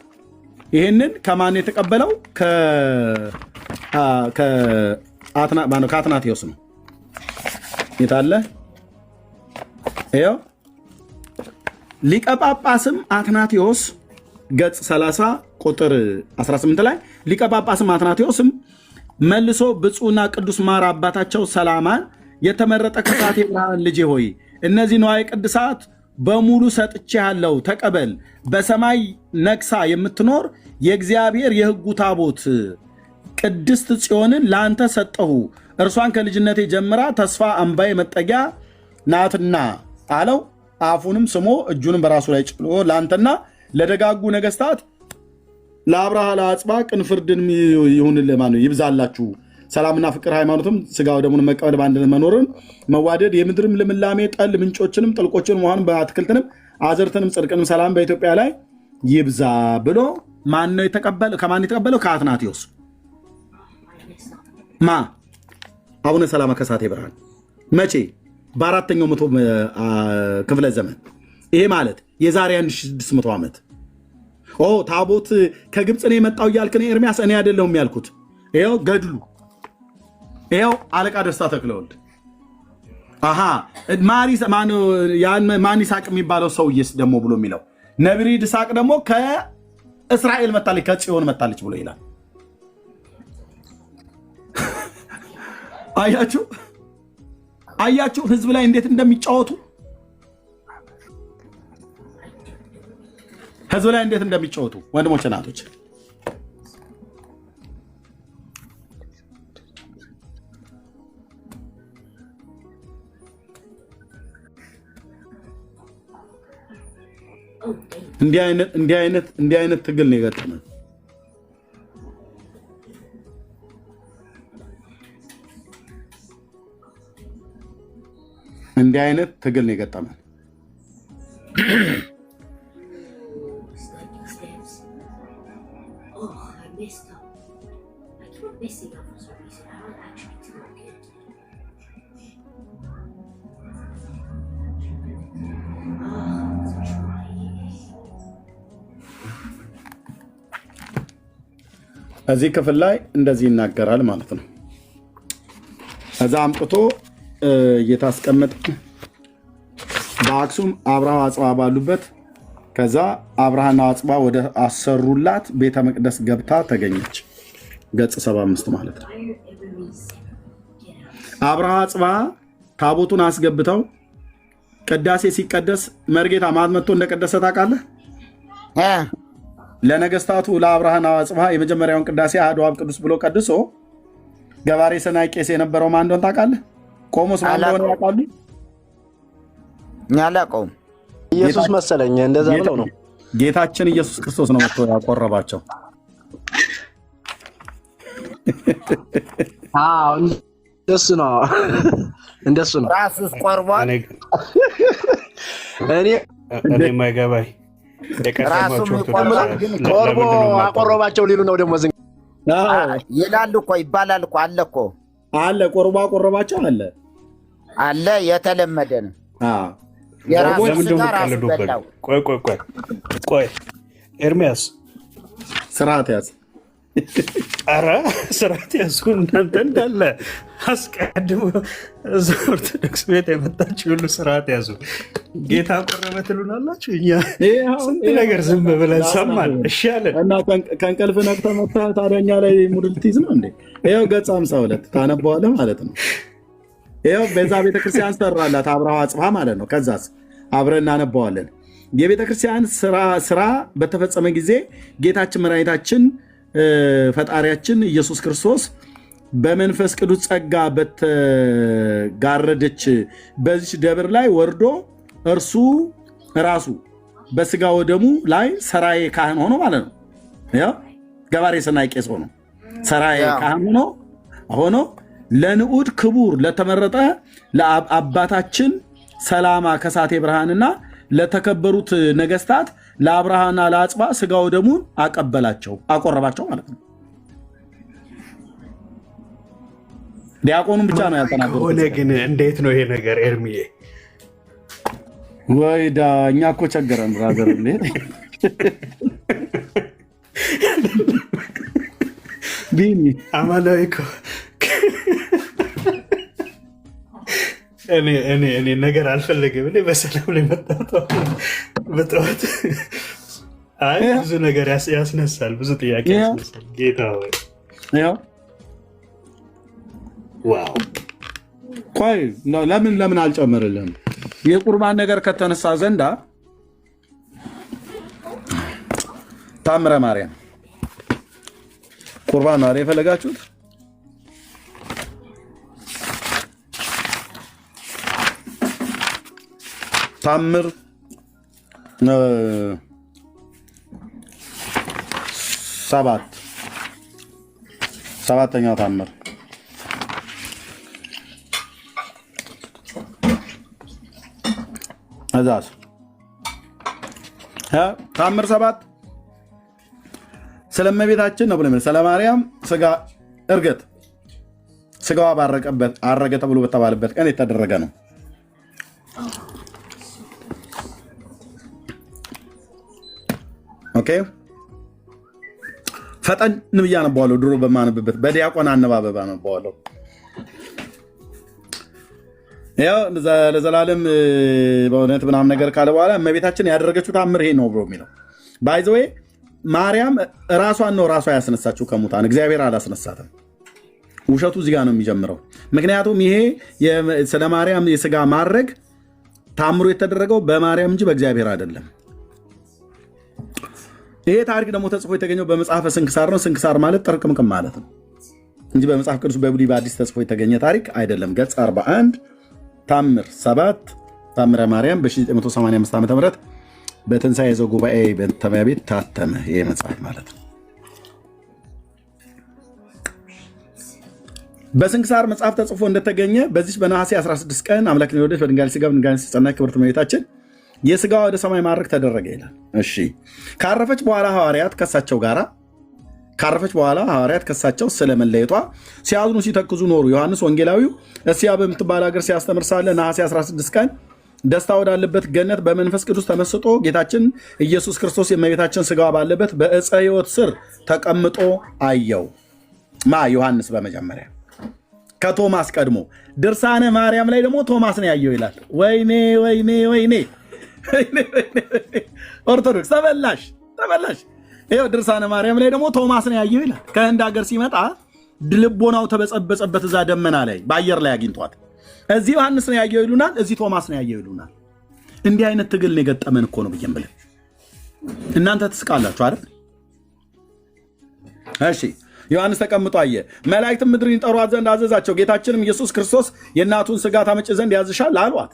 [SPEAKER 1] ይህንን ከማን የተቀበለው? ከአትናቴዎስ ነው። የታለ ይኸው ሊቀ ጳጳስም አትናቴዎስ ገጽ 30 ቁጥር 18 ላይ ሊቀ ጳጳስም አትናቴዎስም መልሶ ብፁዕና ቅዱስ ማር አባታቸው ሰላማን የተመረጠ ከሳቴ ብርሃን ልጄ ሆይ እነዚህ ንዋየ ቅድሳት በሙሉ ሰጥቼሃለሁ፣ ተቀበል። በሰማይ ነግሳ የምትኖር የእግዚአብሔር የሕጉ ታቦት ቅድስት ጽዮንን ለአንተ ሰጠሁ። እርሷን ከልጅነቴ ጀምራ ተስፋ አምባዬ መጠጊያ ናትና አለው። አፉንም ስሞ እጁንም በራሱ ላይ ጭሎ ለአንተና ለደጋጉ ነገስታት ለአብርሃ ለአጽባ ቅን ፍርድን ይሁንልህ ማለት ይብዛላችሁ። ሰላምና ፍቅር ሃይማኖትም ስጋው ደሙን መቀበል በአንድነት መኖርን መዋደድ የምድርም ልምላሜ ጠል ምንጮችንም ጥልቆችንም ውሃንም በአትክልትንም አዘርትንም ጽድቅንም ሰላም በኢትዮጵያ ላይ ይብዛ ብሎ ማን ነው የተቀበለው? ከማን የተቀበለው? ከአትናቴዎስ ማ አቡነ ሰላማ ከሳቴ ብርሃን መቼ? በአራተኛው መቶ ክፍለ ዘመን። ይሄ ማለት የዛሬ 1600 ዓመት። ታቦት ከግብፅ ነው የመጣው እያልክ ነው ኤርሚያስ? እኔ አይደለሁም ያልኩት። ይኸው ገድሉ፣ ይኸው አለቃ ደስታ ተክለወልድ። ማን ይስሐቅ የሚባለው ሰውዬስ ደግሞ ብሎ የሚለው ነብሪድ ይስሐቅ ደግሞ ከእስራኤል መጣለች ከጽዮን መጣለች ብሎ ይላል። አያችሁ ህዝብ ላይ እንዴት እንደሚጫወቱ፣ ህዝብ ላይ እንዴት እንደሚጫወቱ ወንድሞች እናቶች። እንዲህ አይነት ትግል ነው የገጠመን። እንዲህ አይነት ትግል ነው የገጠመን። እዚህ ክፍል ላይ እንደዚህ ይናገራል ማለት ነው። እዛ አምጥቶ እየታስቀመጠ በአክሱም አብርሃ አጽባ ባሉበት ከዛ አብርሃና አጽባ ወደ አሰሩላት ቤተ መቅደስ ገብታ ተገኘች። ገጽ 75 ማለት ነው። አብርሃ አጽባ ታቦቱን አስገብተው ቅዳሴ ሲቀደስ መርጌታ ማት መጥቶ እንደቀደሰ ታውቃለህ? ለነገስታቱ ለአብርሃና አጽባ የመጀመሪያውን ቅዳሴ አሐዱ አብ ቅዱስ ብሎ ቀድሶ ገባሬ ሰናይ ቄስ የነበረው ማን እንደሆነ ታውቃለህ? ቆሞስ ማን እንደሆነ ያውቃሉ?
[SPEAKER 2] እኛ አላውቀውም።
[SPEAKER 4] ኢየሱስ መሰለኝ እንደዛ ብለው ነው።
[SPEAKER 1] ጌታችን ኢየሱስ ክርስቶስ ነው መጥቶ ያቆረባቸው።
[SPEAKER 4] እንደሱ ነው።
[SPEAKER 2] ራሱስ ቆርቧል።
[SPEAKER 4] እኔ
[SPEAKER 5] የማይገባኝ
[SPEAKER 4] ቆርቦ አቆረባቸው ሊሉ ነው ደግሞ
[SPEAKER 2] ይላሉ እኮ ይባላል እኮ አለ እኮ
[SPEAKER 1] አለ ቆርቦ አቆረባቸው
[SPEAKER 2] አለ የተለመደ ነው።
[SPEAKER 5] ቆይ ኤርሚያስ
[SPEAKER 1] ስርዓት ያዝ።
[SPEAKER 5] ኧረ ስርዓት ያዙ እናንተ እንዳለ አስቀድሞ እዛ ኦርቶዶክስ ቤት የመጣችሁ ሁሉ ስርዓት ያዙ። ጌታ ቆረበ ትሉናላችሁ። እኛ ስንት ነገር ዝም ብለን ሰማን። እሺ አለን
[SPEAKER 1] እና ከእንቅልፍ ነቅተህ መጥተህ ታዲያ እኛ ላይ ሙድ ልትይዝ ነው እንዴ? ይኸው ገጽ 52 ታነበዋለህ ማለት ነው። ይኸው በዛ ቤተክርስቲያን ሰራላት አብርሃ አጽብሃ ማለት ነው። ከዛስ አብረን እናነባዋለን። የቤተ ክርስቲያን ስራ በተፈጸመ ጊዜ ጌታችን መድኃኒታችን ፈጣሪያችን ኢየሱስ ክርስቶስ በመንፈስ ቅዱስ ጸጋ በተጋረደች በዚች ደብር ላይ ወርዶ እርሱ ራሱ በስጋ ወደሙ ላይ ሰራዬ ካህን ሆኖ ማለት ነው። ገባሬ ሰናይ ቄስ ሆኖ ሰራዬ ካህን ሆኖ ለንዑድ ክቡር ለተመረጠ ለአባታችን ሰላማ ከሳቴ ብርሃንና ለተከበሩት ነገስታት ለአብርሃና ለአጽባ ስጋ ወደሙን አቀበላቸው አቆረባቸው ማለት ነው። ዲያቆኑን ብቻ ነው ያልተናገሩት።
[SPEAKER 5] ሆነ ግን እንዴት ነው ይሄ ነገር ኤርሚዬ?
[SPEAKER 1] ወይዳ እኛ እኮ ቸገረን ብራዘር። እንዴት ቢኒ
[SPEAKER 5] አማናዊ እኮ እኔ ነገር አልፈለግም። እኔ በሰላም ላይ መጣሁ በጠዋት። አይ ብዙ ነገር ያስነሳል፣ ብዙ ጥያቄ ያስነሳል። ጌታ ሆይ ዋው!
[SPEAKER 1] ቆይ ለምን አልጨመርልህም? የቁርባን ነገር ከተነሳ ዘንዳ ታምረ ማርያም ቁርባን ነው የፈለጋችሁት? ታምር ሰባተኛው ታምር እዛስ ታምር 7 ስለ እመቤታችን ነው ብሎ ስለ ማርያም ስጋ እርገት ስጋዋ አረገ ተብሎ በተባለበት ቀን የተደረገ ነው። ኦኬ ፈጠን ብዬ አነባዋለሁ። ድሮ በማነብበት በዲያቆን አነባበብ አነባዋለሁ። ያው ለዘላለም በእውነት ምናምን ነገር ካለ በኋላ እመቤታችን ያደረገችው ታምር ይሄ ነው ብሎ የሚለው ባይ ዘ ዌይ ማርያም ራሷን ነው ራሷ ያስነሳችው ከሙታን፣ እግዚአብሔር አላስነሳትም። ውሸቱ እዚህ ጋር ነው የሚጀምረው። ምክንያቱም ይሄ ስለ ማርያም የስጋ ማድረግ ታምሩ የተደረገው በማርያም እንጂ በእግዚአብሔር አይደለም። ይሄ ታሪክ ደግሞ ተጽፎ የተገኘው በመጽሐፈ ስንክሳር ነው። ስንክሳር ማለት ጥርቅምቅም ማለት ነው እንጂ በመጽሐፍ ቅዱስ በብሉይ በአዲስ ተጽፎ የተገኘ ታሪክ አይደለም። ገጽ 41 ታምር 7 ታምረ ማርያም በ1985 ዓ.ም በትንሣኤ ዘጉባኤ በመታተሚያ ቤት ታተመ። ይሄ መጽሐፍ ማለት ነው። በስንክሳር መጽሐፍ ተጽፎ እንደተገኘ በዚህ በነሐሴ 16 ቀን አምላክን የወለደች በድንጋሌ ሥጋ በድንጋሌ ነፍስ የጸናች ክብርት እመቤታችን የሥጋዋ ወደ ሰማይ ማዕረግ ተደረገ ይላል። እሺ ካረፈች በኋላ ሐዋርያት ከሳቸው ስለመለየቷ ሲያዝኑ ሲተክዙ ኖሩ። ዮሐንስ ወንጌላዊው እስያ በምትባል ሀገር ሲያስተምር ሳለ ነሐሴ 16 ቀን ደስታ ወዳለበት ገነት በመንፈስ ቅዱስ ተመስጦ ጌታችን ኢየሱስ ክርስቶስ የእመቤታችን ሥጋዋ ባለበት በዕፀ ሕይወት ስር ተቀምጦ አየው። ዮሐንስ በመጀመሪያ ከቶማስ ቀድሞ ድርሳነ ማርያም ላይ ደግሞ ቶማስ ነው ያየው ይላል። ወይኔ ኦርቶዶክስ ተበላሽ። ይኸው ድርሳነ ማርያም ላይ ደግሞ ቶማስ ነው ያየው ይላል። ከህንድ ሀገር ሲመጣ ልቦናው ተበጸበጸበት፣ እዛ ደመና ላይ በአየር ላይ አግኝቷት። እዚህ ዮሐንስ ነው ያየው ይሉናል፣ እዚህ ቶማስ ነው ያየው ይሉናል። እንዲህ አይነት ትግል ነው የገጠመን እኮ ነው ብዬም ብለን እናንተ ትስቃላችሁ አይደል? እሺ ዮሐንስ ተቀምጦ አየ። መላእክትም ምድርን ይጠሯት ዘንድ አዘዛቸው። ጌታችንም ኢየሱስ ክርስቶስ የእናቱን ሥጋ ታመጭ ዘንድ ያዝሻል አሏት።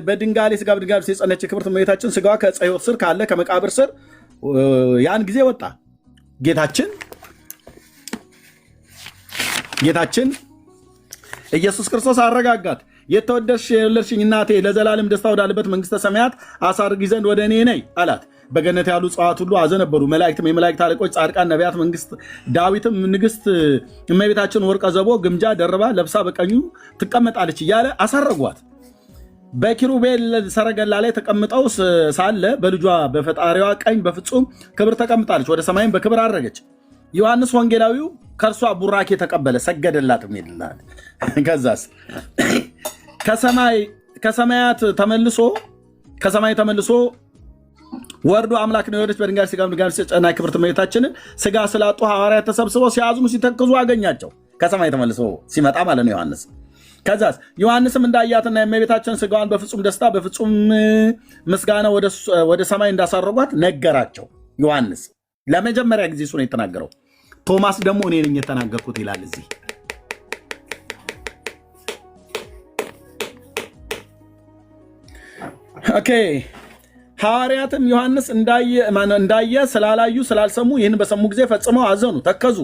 [SPEAKER 1] በድንጋሌ ሥጋ በድንጋሌ ነፍስ የጸነች ክብርት እመቤታችን ሥጋዋ ከዕፀ ሕይወት ስር ካለ ከመቃብር ስር ያን ጊዜ ወጣ። ጌታችን ኢየሱስ ክርስቶስ አረጋጋት። የተወደድሽ የወለድሽኝ እናቴ ለዘላለም ደስታ ወዳለበት መንግሥተ ሰማያት አሳርጊ ዘንድ ወደ እኔ ነይ አላት። በገነት ያሉ እጽዋት ሁሉ አዘነበሉ። መላእክትም፣ የመላእክት አለቆች፣ ጻድቃን፣ ነቢያት፣ መንግስት ዳዊትም ንግሥት እመቤታችን ወርቀ ዘቦ ግምጃ ደርባ ለብሳ በቀኙ ትቀመጣለች እያለ አሳረጓት። በኪሩቤል ሰረገላ ላይ ተቀምጠው ሳለ በልጇ በፈጣሪዋ ቀኝ በፍጹም ክብር ተቀምጣለች። ወደ ሰማይም በክብር አረገች። ዮሐንስ ወንጌላዊው ከእርሷ ቡራኬ ተቀበለ፣ ሰገደላት ይላል። ከዛስ ከሰማይ ተመልሶ ወርዶ አምላክ ነው የወለደች በድንጋሌ ሥጋ በድንጋሌ ነፍስ የጸናች ክብርት እመቤታችንን ሥጋ ስላጡ ሐዋርያት ተሰብስበው ሲያዝኑ ሲተክዙ አገኛቸው። ከሰማይ ተመልሶ ሲመጣ ማለት ነው ዮሐንስ። ከዛስ ዮሐንስም እንዳያትና የእመቤታችን ስጋዋን በፍጹም ደስታ በፍጹም ምስጋና ወደ ሰማይ እንዳሳረጓት ነገራቸው። ዮሐንስ ለመጀመሪያ ጊዜ እሱ ነው የተናገረው። ቶማስ ደግሞ እኔ ነኝ የተናገርኩት ይላል እዚህ። ኦኬ ሐዋርያትም ዮሐንስ እንዳየ ስላላዩ ስላልሰሙ ይህን በሰሙ ጊዜ ፈጽመው አዘኑ፣ ተከዙ።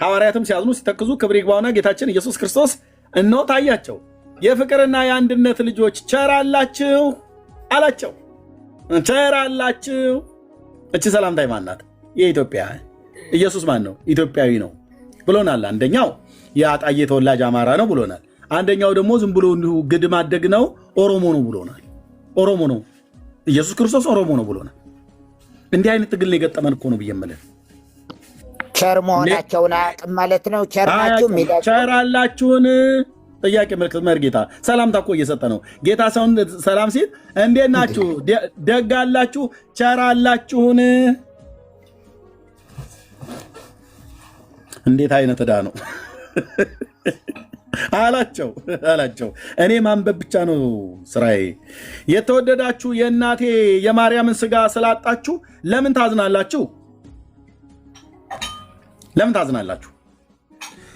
[SPEAKER 1] ሐዋርያትም ሲያዝኑ ሲተክዙ ክብር ይግባውና ጌታችን ኢየሱስ ክርስቶስ እነሆ ታያቸው። የፍቅርና የአንድነት ልጆች ቸር አላችሁ አላቸው። ቸር አላችሁ። እቺ ሰላምታ ማን ናት? የኢትዮጵያ ኢየሱስ ማን ነው? ኢትዮጵያዊ ነው ብሎናል። አንደኛው የአጣዬ ተወላጅ አማራ ነው ብሎናል። አንደኛው ደግሞ ዝም ብሎ እንዲሁ ግድም አደግ ነው ኦሮሞ ነው ብሎናል። ኦሮሞ ነው ኢየሱስ ክርስቶስ ኦሮሞ ነው ብሎናል። እንዲህ አይነት ትግል ነው የገጠመን እኮ ነው ብየመለን።
[SPEAKER 2] ቸር መሆናቸውን አያውቅም ማለት ነው። ቸር ናችሁ የሚለው
[SPEAKER 1] ቸር አላችሁን? ጥያቄ ምልክት መርጌታ ሰላምታ እኮ እየሰጠ ነው ጌታ። ሰውን ሰላም ሲል እንዴት ናችሁ? ደግ አላችሁ? ቸር አላችሁን? እንዴት አይነት ዕዳ ነው አላቸው። እኔ ማንበብ ብቻ ነው ስራዬ። የተወደዳችሁ የእናቴ የማርያምን ስጋ ስላጣችሁ ለምን ታዝናላችሁ? ለምን ታዝናላችሁ?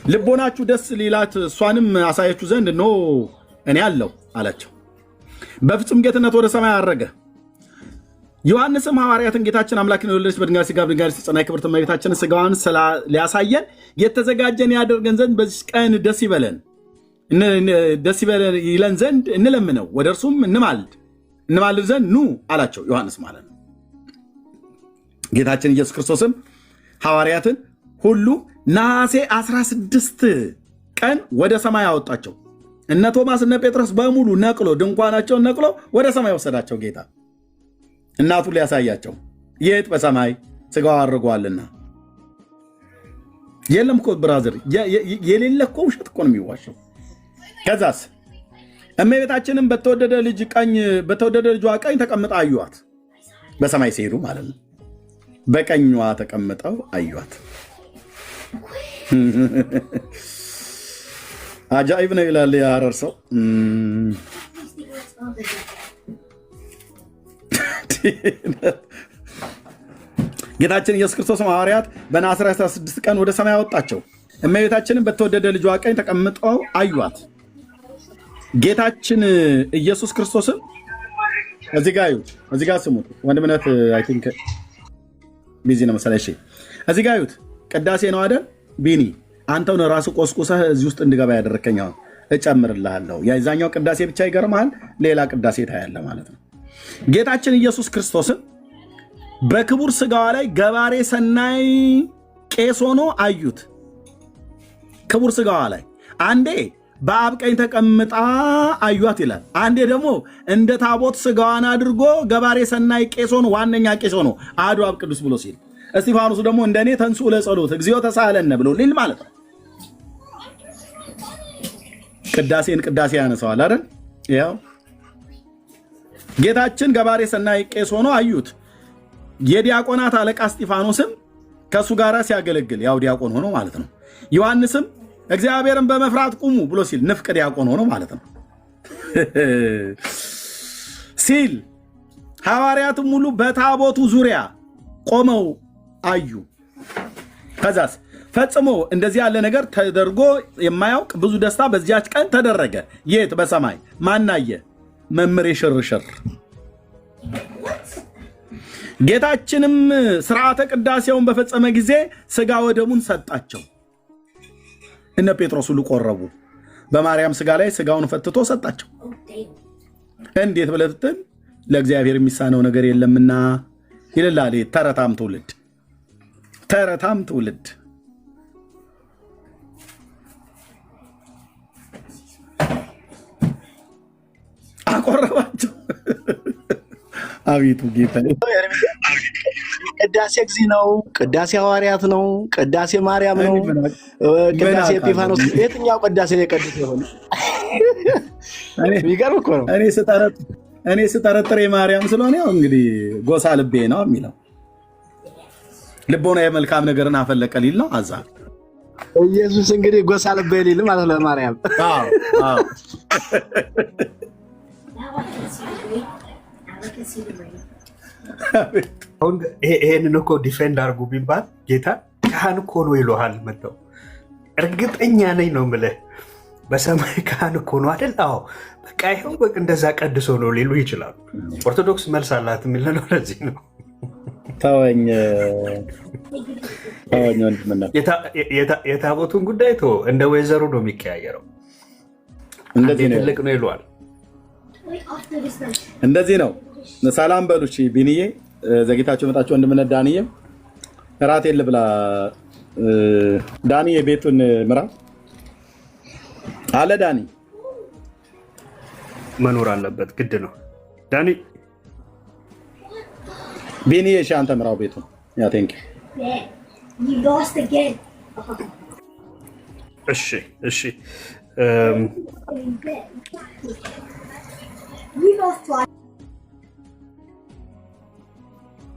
[SPEAKER 1] ልቦናችሁ ደስ ሊላት እሷንም አሳያችሁ ዘንድ ኖ እኔ አለሁ አላቸው። በፍጹም ጌትነት ወደ ሰማይ አረገ። ዮሐንስም ሐዋርያትን ጌታችን አምላክን የወለደች በድንጋሌ ሥጋ በድንጋሌ ስትጸና የክብርት እመቤታችን ስጋዋን ሊያሳየን የተዘጋጀን ያደርገን ዘንድ በዚህ ቀን ደስ ይበለን ይለን ዘንድ እንለምነው፣ ወደ እርሱም እንማልድ ዘንድ ኑ አላቸው። ዮሐንስ ማለት ነው። ጌታችን ኢየሱስ ክርስቶስም ሐዋርያትን ሁሉ ነሐሴ 16 ቀን ወደ ሰማይ አወጣቸው። እነ ቶማስ እነ ጴጥሮስ በሙሉ ነቅሎ ድንኳናቸውን ነቅሎ ወደ ሰማይ ወሰዳቸው ጌታ እናቱን ሊያሳያቸው። የት? በሰማይ ስጋው አድርጓልና። የለም እኮ ብራዘር፣ የሌለ እኮ ውሸት እኮ ነው የሚዋሸው። ከዛስ እመቤታችንም በተወደደ ልጇ ቀኝ ተቀምጣ አዩዋት። በሰማይ ሲሄዱ ማለት ነው። በቀኟ ተቀምጠው አዩዋት። አጃኢብ ነው ይላል የሐረር ሰው። ጌታችን ኢየሱስ ክርስቶስ ሐዋርያት በነሐሴ 16 ቀን ወደ ሰማይ አወጣቸው። እመቤታችንን በተወደደ ልጇ ቀኝ ተቀምጠው አዩዋት። ጌታችን ኢየሱስ ክርስቶስን እዚህ ጋር ስሙት። ወንድምነት አይ ቲንክ ቢዚ ነው መሰለኝ። እዚህ ጋር እዩት። ቅዳሴ ነው አይደል? ቢኒ አንተውን ራሱ ቆስቁሰህ እዚህ ውስጥ እንድገባ ያደረከኝ አሁን እጨምርልሃለሁ። የዛኛው ቅዳሴ ብቻ ይገርምሃል፣ ሌላ ቅዳሴ ታያለህ ማለት ነው። ጌታችን ኢየሱስ ክርስቶስን በክቡር ስጋዋ ላይ ገባሬ ሰናይ ቄስ ሆኖ አዩት። ክቡር ስጋዋ ላይ አንዴ በአብ ቀኝ ተቀምጣ አዩት ይላል። አንዴ ደግሞ እንደ ታቦት ስጋዋን አድርጎ ገባሬ ሰናይ ቄስ ሆኖ ዋነኛ ቄስ ሆኖ አሐዱ አብ ቅዱስ ብሎ ሲል፣ እስጢፋኖስ ደግሞ እንደኔ ተንሥኡ ለጸሎት እግዚኦ ተሳሃለነ ብሎ ሊል ማለት ነው። ቅዳሴን ቅዳሴ ያነሳዋል አይደል? ያው ጌታችን ገባሬ ሰናይ ቄስ ሆኖ አዩት። የዲያቆናት አለቃ እስጢፋኖስም ከእሱ ጋር ሲያገለግል ያው ዲያቆን ሆኖ ማለት ነው። ዮሐንስም እግዚአብሔርን በመፍራት ቁሙ ብሎ ሲል ንፍቅ ዲያቆን ሆኖ ማለት ነው ሲል፣ ሐዋርያትም ሙሉ በታቦቱ ዙሪያ ቆመው አዩ። ከዛስ ፈጽሞ እንደዚህ ያለ ነገር ተደርጎ የማያውቅ ብዙ ደስታ በዚያች ቀን ተደረገ። የት? በሰማይ። ማናየ? መምሬ ሽርሽር። ጌታችንም ስርዓተ ቅዳሴውን በፈጸመ ጊዜ ስጋ ወደሙን ሰጣቸው። እነ ጴጥሮስ ሁሉ ቆረቡ። በማርያም ስጋ ላይ ስጋውን ፈትቶ ሰጣቸው። እንዴት ብለህ ብትል ለእግዚአብሔር የሚሳነው ነገር የለምና ይልላል። ተረታም ትውልድ አቆረባቸው። አቤቱ ጌታ።
[SPEAKER 4] ቅዳሴ እግዚእ ነው፣ ቅዳሴ ሐዋርያት ነው፣ ቅዳሴ ማርያም ነው፣ ቅዳሴ ኤጲፋኖስ። የትኛው ቅዳሴ ነው የቀደሰ የሆነ? የሚገርም እኮ ነው።
[SPEAKER 1] እኔ ስጠረጥር የማርያም ስለሆነ ያው እንግዲህ ጎሳ ልቤ ነው የሚለው ልቦና የመልካም ነገርን አፈለቀ ሊል ነው። አዛ
[SPEAKER 4] ኢየሱስ እንግዲህ ጎሳ ልበ የሌለ ማለት ነው ለማርያም።
[SPEAKER 5] ይሄንን እኮ ዲፌንድ አድርጉ ቢባል ጌታ ካህን እኮ ነው ይለሃል። መጥተው እርግጠኛ ነኝ ነው የምልህ በሰማይ ካህን እኮ ነው አይደል? አዎ በቃ ይኸው በቃ እንደዛ ቀድሶ ነው ሊሉ ይችላሉ። ኦርቶዶክስ መልስ አላት የሚለው ለዚህ ነው።
[SPEAKER 1] ተወኝ ወንድምና
[SPEAKER 5] የታቦቱን ጉዳይ ቶ እንደ ወይዘሩ ነው የሚቀያየረው። እንደዚህ ትልቅ ነው ይለዋል።
[SPEAKER 1] እንደዚህ ነው። ሰላም በሉ እሺ። ቢንዬ ዘግይታችሁ መጣችሁ። ወንድምነት ዳንዬ እራት የለ ብላ ዳንዬ ቤቱን ምራ አለ። ዳኒ
[SPEAKER 5] መኖር አለበት ግድ ነው። ዳኒ
[SPEAKER 1] ቢንዬ እሺ አንተ ምራው ቤቱን። ያ ቴንክ
[SPEAKER 5] እሺ እሺ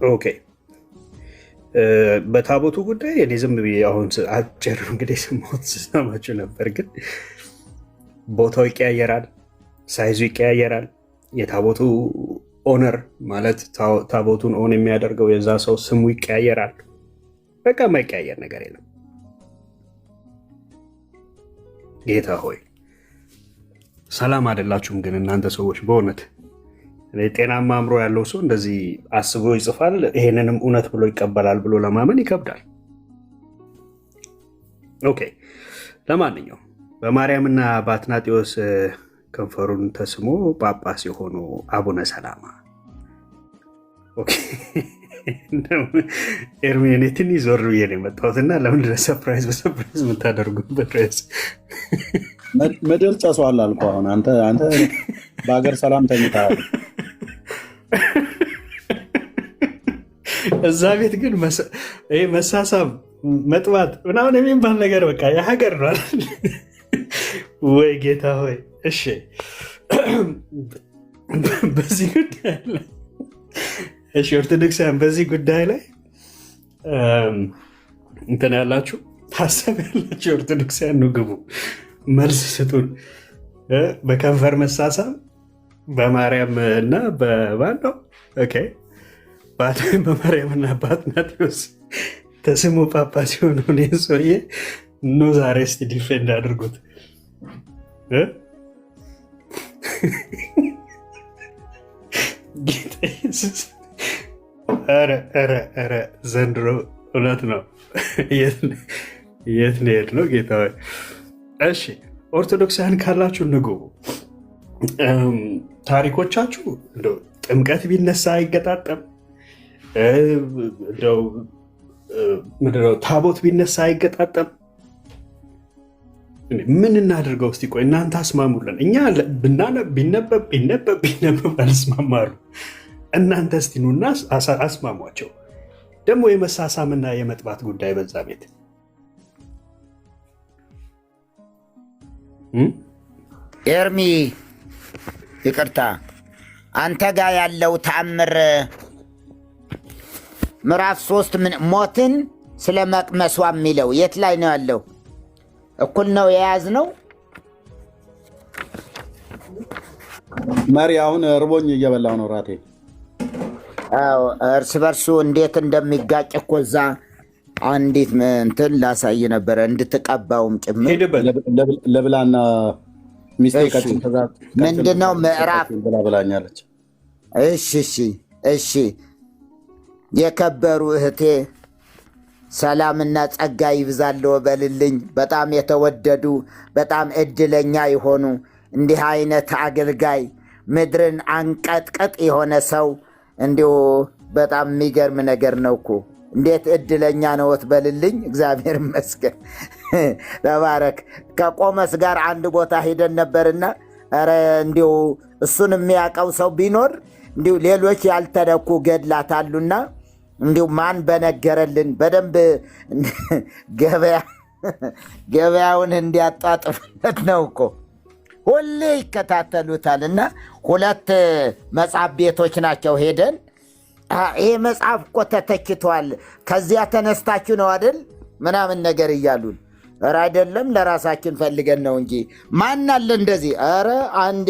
[SPEAKER 5] ኦኬ በታቦቱ ጉዳይ እኔ ዝም ብዬ አሁን አጭር እንግዲህ ስሞት ስሰማችሁ ነበር፣ ግን ቦታው ይቀያየራል፣ ሳይዙ ይቀያየራል። የታቦቱ ኦነር ማለት ታቦቱን ኦን የሚያደርገው የዛ ሰው ስሙ ይቀያየራል። በቃ የማይቀያየር ነገር የለም። ጌታ ሆይ ሰላም አይደላችሁም ግን እናንተ ሰዎች በእውነት ጤናማ አእምሮ ያለው ሰው እንደዚህ አስቦ ይጽፋል፣ ይሄንንም እውነት ብሎ ይቀበላል ብሎ ለማመን ይከብዳል። ኦኬ ለማንኛውም በማርያምና በአትናቴዎስ ከንፈሩን ተስሞ ጳጳስ የሆኑ አቡነ ሰላማ ኤርሜኔ ትንሽ ዞር ብዬ ነው የመጣሁትና ለምንድን ነው ሰርፕራይዝ በሰርፕራይዝ የምታደርጉበት?
[SPEAKER 1] ምድር ጨሷል አልኩህ። አሁን አንተ በሀገር ሰላም ተኝተሃል።
[SPEAKER 5] እዛ ቤት ግን መሳሳብ መጥባት ምናምን የሚባል ነገር በቃ የሀገር ነው ወይ ጌታ ሆይ። እሺ በዚህ ጉዳይ ላይ እሺ ኦርቶዶክሳውያን በዚህ ጉዳይ ላይ እንትን ያላችሁ ሀሳብ ያላችሁ ኦርቶዶክሳውያን ነው ግቡ፣ መልስ ስጡን። በከንፈር መሳሳብ በማርያም እና በማነው በማርያም እና በአትናቴዎስ ተስሞ ጳጳስ ሲሆኑ ሰውዬ ኖ ዛሬ እስቲ ዲፌንድ አድርጉት። ጌታ ኢየሱስ ኧረ ዘንድሮ እውነት ነው። የት ነው የሄድነው? ጌታ እሺ ኦርቶዶክሳውያን ካላችሁ ንግቡ። ታሪኮቻችሁ እንደው ጥምቀት ቢነሳ አይገጣጠም፣ ታቦት ቢነሳ አይገጣጠም። ምን እናድርገው እስቲ? ቆይ እናንተ አስማሙልን። እኛ ቢነበብ አልስማማሉ። እናንተ እስቲ ኑና አስማሟቸው። ደግሞ የመሳሳምና የመጥባት ጉዳይ በዛ ቤት
[SPEAKER 2] ኤርሚ ይቅርታ፣ አንተ ጋር ያለው ተአምር ምዕራፍ 3 ሞትን ስለ መቅመሷ የሚለው የት ላይ ነው ያለው? እኩል ነው የያዝነው?
[SPEAKER 1] መሪ አሁን እርቦኝ እየበላሁ ነው ራቴ።
[SPEAKER 2] እርስ በርሱ እንዴት እንደሚጋጭ እኮ እዛ አንዲት እንትን ላሳይ ነበረ እንድትቀባውም ጭምር
[SPEAKER 1] ለብላና ሚስቴ
[SPEAKER 2] ምንድነው ምዕራፍ
[SPEAKER 1] ብላኛለች።
[SPEAKER 2] እሺ የከበሩ እህቴ ሰላምና ጸጋ ይብዛልዎ በልልኝ። በጣም የተወደዱ በጣም እድለኛ የሆኑ እንዲህ አይነት አገልጋይ ምድርን አንቀጥቀጥ የሆነ ሰው እንዲሁ በጣም የሚገርም ነገር ነው እኮ። እንዴት እድለኛ ነዎት በልልኝ። እግዚአብሔር ይመስገን። ተባረክ። ከቆመስ ጋር አንድ ቦታ ሄደን ነበርና ኧረ እንዲሁ እሱን የሚያውቀው ሰው ቢኖር እንዲሁ ሌሎች ያልተነኩ ገድላት አሉና እንዲሁ ማን በነገረልን በደንብ ገበያውን እንዲያጣጥፍለት ነው እኮ። ሁሌ ይከታተሉታል። እና 2 መጽሐፍ ቤቶች ናቸው ሄደን ይሄ መጽሐፍ እኮ ተተችቷል፣ ከዚያ ተነስታችሁ ነው አይደል ምናምን ነገር እያሉን ኧረ አይደለም ለራሳችን ፈልገን ነው እንጂ ማን አለ እንደዚህ? ኧረ አንድ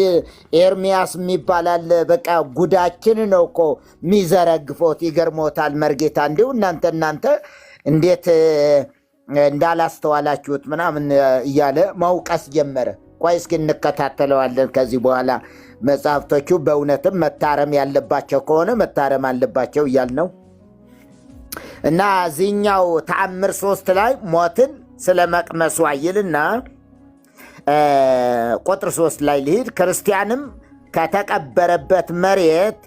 [SPEAKER 2] ኤርሚያስ የሚባል አለ። በቃ ጉዳችን ነው እኮ የሚዘረግፎት። ይገርሞታል መርጌታ። እንዲሁ እናንተ እንዴት እንዳላስተዋላችሁት ምናምን እያለ መውቀስ ጀመረ። ቆይ እስኪ እንከታተለዋለን ከዚህ በኋላ መጽሐፍቶቹ በእውነትም መታረም ያለባቸው ከሆነ መታረም አለባቸው እያል ነው። እና እዚህኛው ተአምር 3 ላይ ሞትን ስለ መቅመሱ አይልና ቁጥር 3 ላይ ልሂድ። ክርስቲያንም ከተቀበረበት መሬት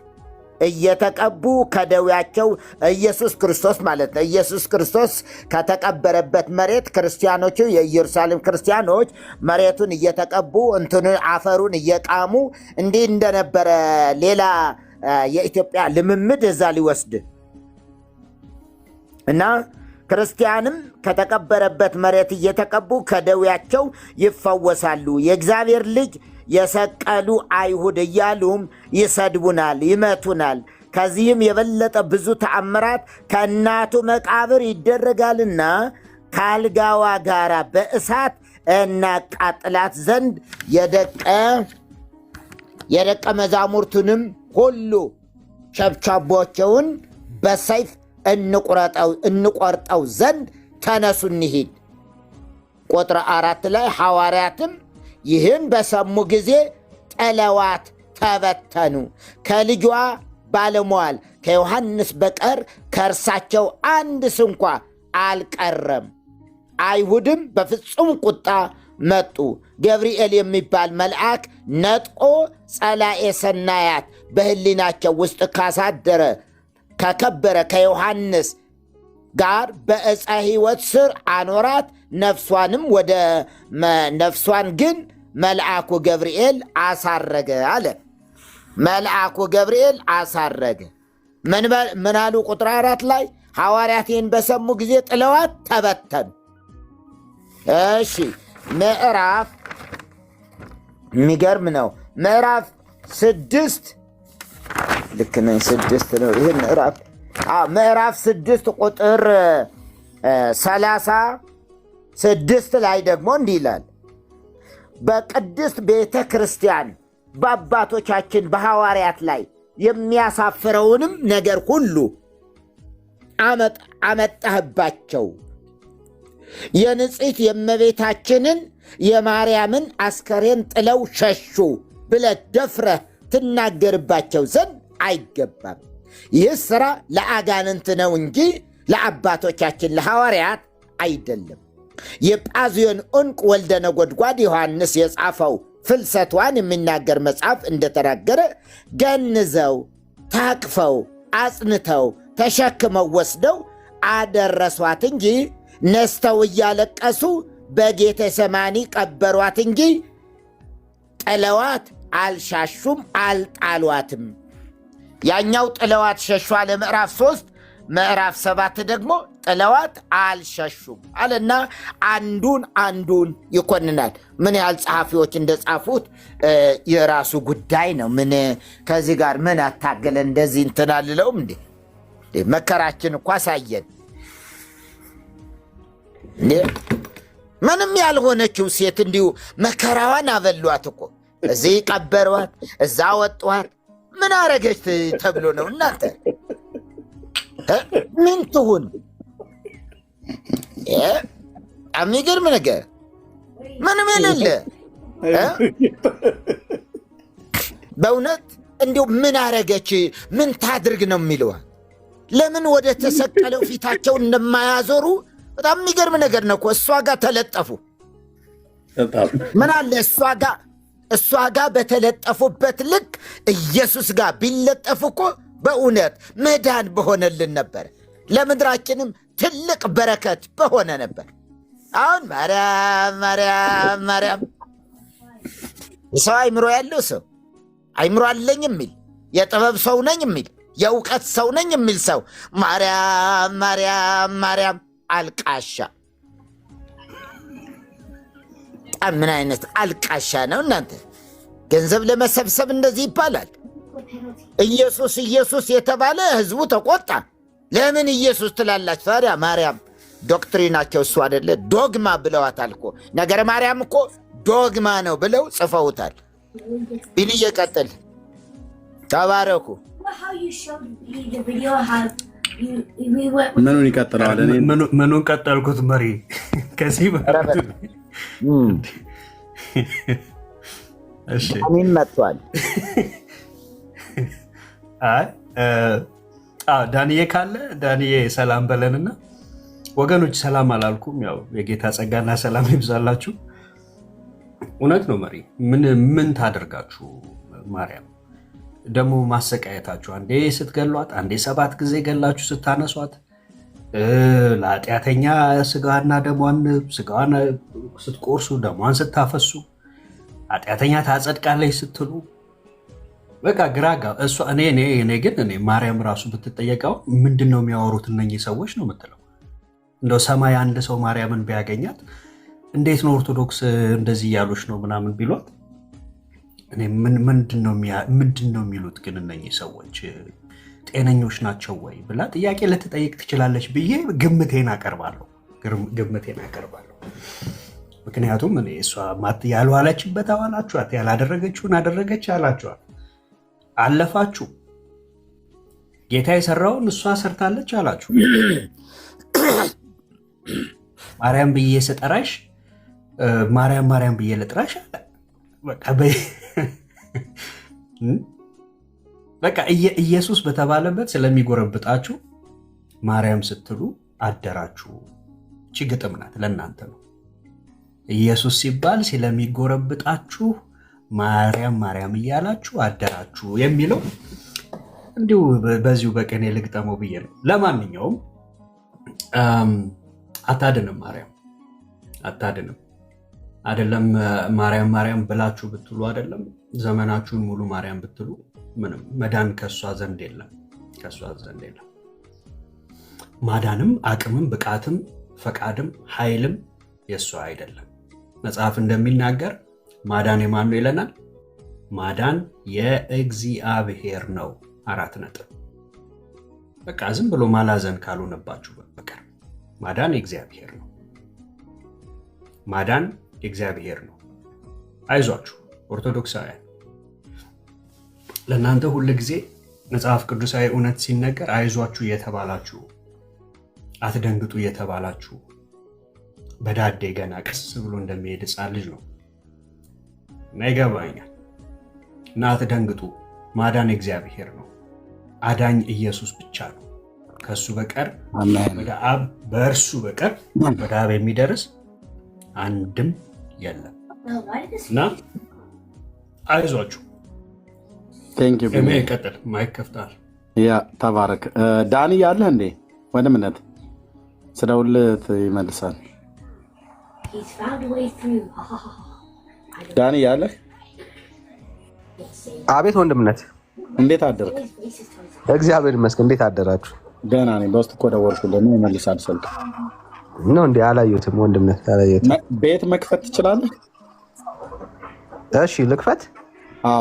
[SPEAKER 2] እየተቀቡ ከደዌያቸው ኢየሱስ ክርስቶስ ማለት ነው። ኢየሱስ ክርስቶስ ከተቀበረበት መሬት ክርስቲያኖቹ የኢየሩሳሌም ክርስቲያኖች መሬቱን እየተቀቡ አፈሩን እየቃሙ እንዲህ እንደነበረ ሌላ የኢትዮጵያ ልምምድ እዛ ሊወስድ እና ክርስቲያንም ከተቀበረበት መሬት እየተቀቡ ከደዌያቸው ይፈወሳሉ። የእግዚአብሔር ልጅ የሰቀሉ አይሁድ እያሉም ይሰድቡናል፣ ይመቱናል። ከዚህም የበለጠ ብዙ ተአምራት ከእናቱ መቃብር ይደረጋልና ከአልጋዋ ጋር በእሳት እናቃጥላት ዘንድ የደቀ መዛሙርቱንም ሁሉ ቸብቻቦቸውን በሰይፍ እንቆርጠው ዘንድ ተነሱ እንሂድ። ቁጥር 4 ላይ ሐዋርያትም ይህን በሰሙ ጊዜ ጥለዋት ተበተኑ። ከልጇ ባለሟል ከዮሐንስ በቀር ከእርሳቸው አንድ ስንኳ አልቀረም። አይሁድም በፍጹም ቁጣ መጡ። ገብርኤል የሚባል መልአክ ነጥቆ ጸላኤ ሰናያት በሕሊናቸው ውስጥ ካሳደረ ከከበረ ከዮሐንስ ጋር በዕፀ ሕይወት ስር አኖራት። ነፍሷን ግን መልአኩ ገብርኤል አሳረገ አለ። መልአኩ ገብርኤል አሳረገ። ምን አሉ? ቁጥር 4 ላይ ሐዋርያትን በሰሙ ጊዜ ጥለዋት ተበተኑ። እሺ ምዕራፍ የሚገርም ነው። ምዕራፍ 6 ልክ ነኝ 6 ነው ይሄ ምዕራፍ 6 ቁጥር 36 ላይ ደግሞ እንዲህ ይላል። በቅድስት ቤተ ክርስቲያን በአባቶቻችን በሐዋርያት ላይ የሚያሳፍረውንም ነገር ሁሉ አመጣህባቸው። የንጽሕት የእመቤታችንን የማርያምን አስከሬን ጥለው ሸሹ ብለህ ደፍረህ ትናገርባቸው ዘንድ አይገባም። ይህ ሥራ ለአጋንንት ነው እንጂ ለአባቶቻችን ለሐዋርያት አይደለም። የጳዚዮን ዕንቁ ወልደ ነጎድጓድ ዮሐንስ የጻፈው ፍልሰቷን የሚናገር መጽሐፍ እንደተናገረ ገንዘው ታቅፈው አጽንተው ተሸክመው ወስደው አደረሷት እንጂ ነስተው እያለቀሱ በጌተ ሰማኒ ቀበሯት እንጂ ጥለዋት አልሻሹም፣ አልጣሏትም። ያኛው ጥለዋት ሸሹ አለ ምዕራፍ 3። ምዕራፍ 7 ደግሞ ጥለዋት አልሸሹም አለና አንዱን ይኮንናል። ምን ያህል ጸሐፊዎች እንደጻፉት የራሱ ጉዳይ ነው። ምን ከዚህ ጋር ምን አታገለ እንደዚህ እንትን አልለውም እንዴ? መከራችን እኮ አሳየን። ምንም ያልሆነችው ሴት እንዲሁ መከራዋን አበሏት እኮ። እዚህ ቀበሯት፣ እዛ ወጧት። ምን አረገች ተብሎ ነው እናንተ? ምን ትሁን? የሚገርም ነገር ምንም የሌለ በእውነት እንዲሁ ምን አረገች ምን ታድርግ ነው የሚለዋል። ለምን ወደ ተሰቀለው ፊታቸውን እንደማያዞሩ በጣም የሚገርም ነገር ነው እኮ። እሷ ጋር ተለጠፉ። ምን አለ እሷ ጋር በተለጠፉበት ልክ ኢየሱስ ጋር ቢለጠፉ እኮ በእውነት መዳን በሆነልን ነበር። ለምድራችንም ትልቅ በረከት በሆነ ነበር። አሁን ማርያም ሰው አይምሮ ያለው ሰው አይምሮ አለኝ የሚል የጥበብ ሰው ነኝ የሚል የእውቀት ሰው ነኝ የሚል ሰው ማርያም አልቃሻ። ምን አይነት አልቃሻ ነው እናንተ? ገንዘብ ለመሰብሰብ እንደዚህ ይባላል። ኢየሱስ የተባለ ህዝቡ ተቆጣ። ለምን ኢየሱስ ትላላችሁ ታዲያ? ማርያም ዶክትሪናቸው እሱ አይደለ? ዶግማ ብለዋታል እኮ። ነገረ ማርያም እኮ ዶግማ ነው ብለው ጽፈውታል። ቢንዬ ቀጥል። ተባረኩ።
[SPEAKER 1] ምኑን ይቀጥለዋል?
[SPEAKER 5] ምኑን ቀጠልኩት? መሪ ከዚህ
[SPEAKER 2] ምን መጥቷል?
[SPEAKER 5] ዳንዬ ካለ ዳንዬ ሰላም በለንና ወገኖች፣ ሰላም አላልኩም። ያው የጌታ ጸጋና ሰላም ይብዛላችሁ። እውነት ነው መሪ። ምን ታደርጋችሁ? ማርያም ደግሞ ማሰቃየታችሁ፣ አንዴ ስትገሏት፣ አንዴ 7 ጊዜ ገላችሁ ስታነሷት፣ ለኃጢአተኛ ስጋዋን ስትቆርሱ፣ ደሟን ስታፈሱ፣ ኃጢአተኛ ታጸድቃለች ስትሉ፣ በቃ ግራጋ እሷ እኔ ግን ማርያም ራሱ ብትጠየቀው ምንድን ነው የሚያወሩት እነኚህ ሰዎች ነው የምትለው። እንደው ሰማይ አንድ ሰው ማርያምን ቢያገኛት እንዴት ነው ኦርቶዶክስ እንደዚህ እያሉች ነው ምናምን ቢሏት፣ እኔ ምንድን ነው የሚሉት ግን እነኚህ ሰዎች ጤነኞች ናቸው ወይ ብላ ጥያቄ ልትጠይቅ ትችላለች ብዬ ግምቴን አቀርባለሁ። ምክንያቱም እኔ እሷ ያልዋለችበት አዋላችኋት፣ ያላደረገችውን አደረገች አላችኋት፣ አለፋችሁ። ጌታ የሰራውን እሷ ሰርታለች አላችሁ። ማርያም ብዬ ስጠራሽ ማርያም ብዬ ልጥራሽ አለ። በቃ ኢየሱስ በተባለበት ስለሚጎረብጣችሁ ማርያም ስትሉ አደራችሁ። እቺ ግጥም ናት፣ ለእናንተ ነው። ኢየሱስ ሲባል ስለሚጎረብጣችሁ ማርያም እያላችሁ አደራችሁ የሚለው እንዲሁ በዚሁ በቀኔ ልግጠመው ብዬ ነው። ለማንኛውም አታድንም፣ ማርያም አታድንም። አይደለም ማርያም ብላችሁ ብትሉ፣ አይደለም ዘመናችሁን ሙሉ ማርያም ብትሉ ምንም መዳን ከሷ ዘንድ የለም። ማዳንም አቅምም ብቃትም ፈቃድም ኃይልም የሷ አይደለም። መጽሐፍ እንደሚናገር ማዳን የማን ነው ይለናል? ማዳን የእግዚአብሔር ነው። 4 ነጥብ። በቃ ዝም ብሎ ማላዘን ካልሆነባችሁ በቀር ማዳን የእግዚአብሔር ነው። ማዳን የእግዚአብሔር ነው። አይዟችሁ ኦርቶዶክሳውያን፣ ለእናንተ ሁል ጊዜ መጽሐፍ ቅዱሳዊ እውነት ሲነገር አይዟችሁ እየተባላችሁ፣ አትደንግጡ እየተባላችሁ፣ በዳዴ ገና ቀስ ብሎ እንደሚሄድ ሕፃን ልጅ ነው እና ይገባኛል። እና አትደንግጡ፣ ማዳን የእግዚአብሔር ነው። አዳኝ ኢየሱስ ብቻ ነው። ከሱ በቀር ወደ አብ በእርሱ በቀር ወደ አብ የሚደርስ አንድም የለም እና አይዟችሁ። ቀጥል። ማይክ ከፍተሃል።
[SPEAKER 1] ተባረክ። ዳኒ ያለህ እንዴ? ወንድምነት ስደውልት ይመልሳል። ዳኒ ያለህ?
[SPEAKER 6] አቤት ወንድምነት፣
[SPEAKER 1] እንዴት አደርክ?
[SPEAKER 6] እግዚአብሔር ይመስገን። እንዴት አደራችሁ?
[SPEAKER 1] ደህና ነኝ። በውስጥ እኮ ደወልኩልህ፣ ይመልሳል ስልክ
[SPEAKER 6] ነው እንዴ? አላየሁትም ወንድምነት፣ አላየሁትም።
[SPEAKER 1] ቤት መክፈት ትችላለህ?
[SPEAKER 6] እሺ ልክፈት።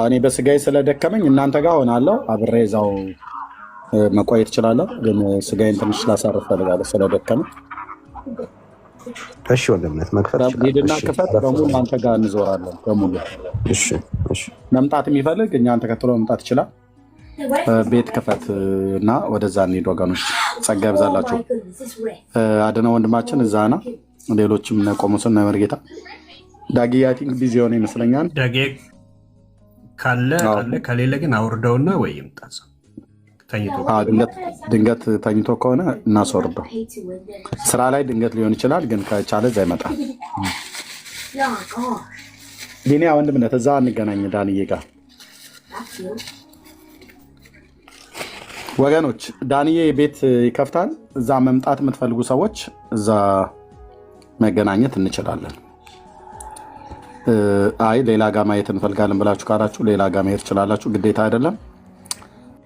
[SPEAKER 1] እኔ በስጋዬ ስለደከመኝ እናንተ ጋር ሆናለሁ፣ አብሬ እዛው መቆየት እችላለሁ። ግን ስጋዬን ትንሽ ላሳርፍ ፈልጋለሁ ስለደከመኝ።
[SPEAKER 6] እሺ ወንድምነት መክፈት
[SPEAKER 1] ሂድና ክፈት። በሙሉ አንተ ጋር እንዞራለን በሙሉ።
[SPEAKER 6] እሺ
[SPEAKER 1] መምጣት የሚፈልግ እኛን ተከትሎ መምጣት ይችላል። ቤት ክፈት እና ወደዛ እንሂድ ወገኖች። ጸጋ ይብዛላችሁ። አድነው ወንድማችን እዛ ና፣ ሌሎችም ቆሞስና መርጌታ ዳጊ አይ ቲንክ ቢዚ የሆነ ይመስለኛል።
[SPEAKER 5] ዳጊ ካለ ከሌለ ግን አውርደውና ወይ ይምጣ።
[SPEAKER 1] ድንገት ተኝቶ ከሆነ እናስወርደው። ስራ ላይ ድንገት ሊሆን ይችላል፣ ግን ከቻለ እዛ ይመጣል። ዲኒያ ወንድምነት እዛ እንገናኝ ዳንዬ ጋር ወገኖች። ዳንዬ ቤት ይከፍታል። እዛ መምጣት የምትፈልጉ ሰዎች እዛ መገናኘት እንችላለን። አይ ሌላ ጋር ማየት እንፈልጋለን ብላችሁ ካላችሁ ሌላ ጋር መሄድ ትችላላችሁ፣ ግዴታ አይደለም።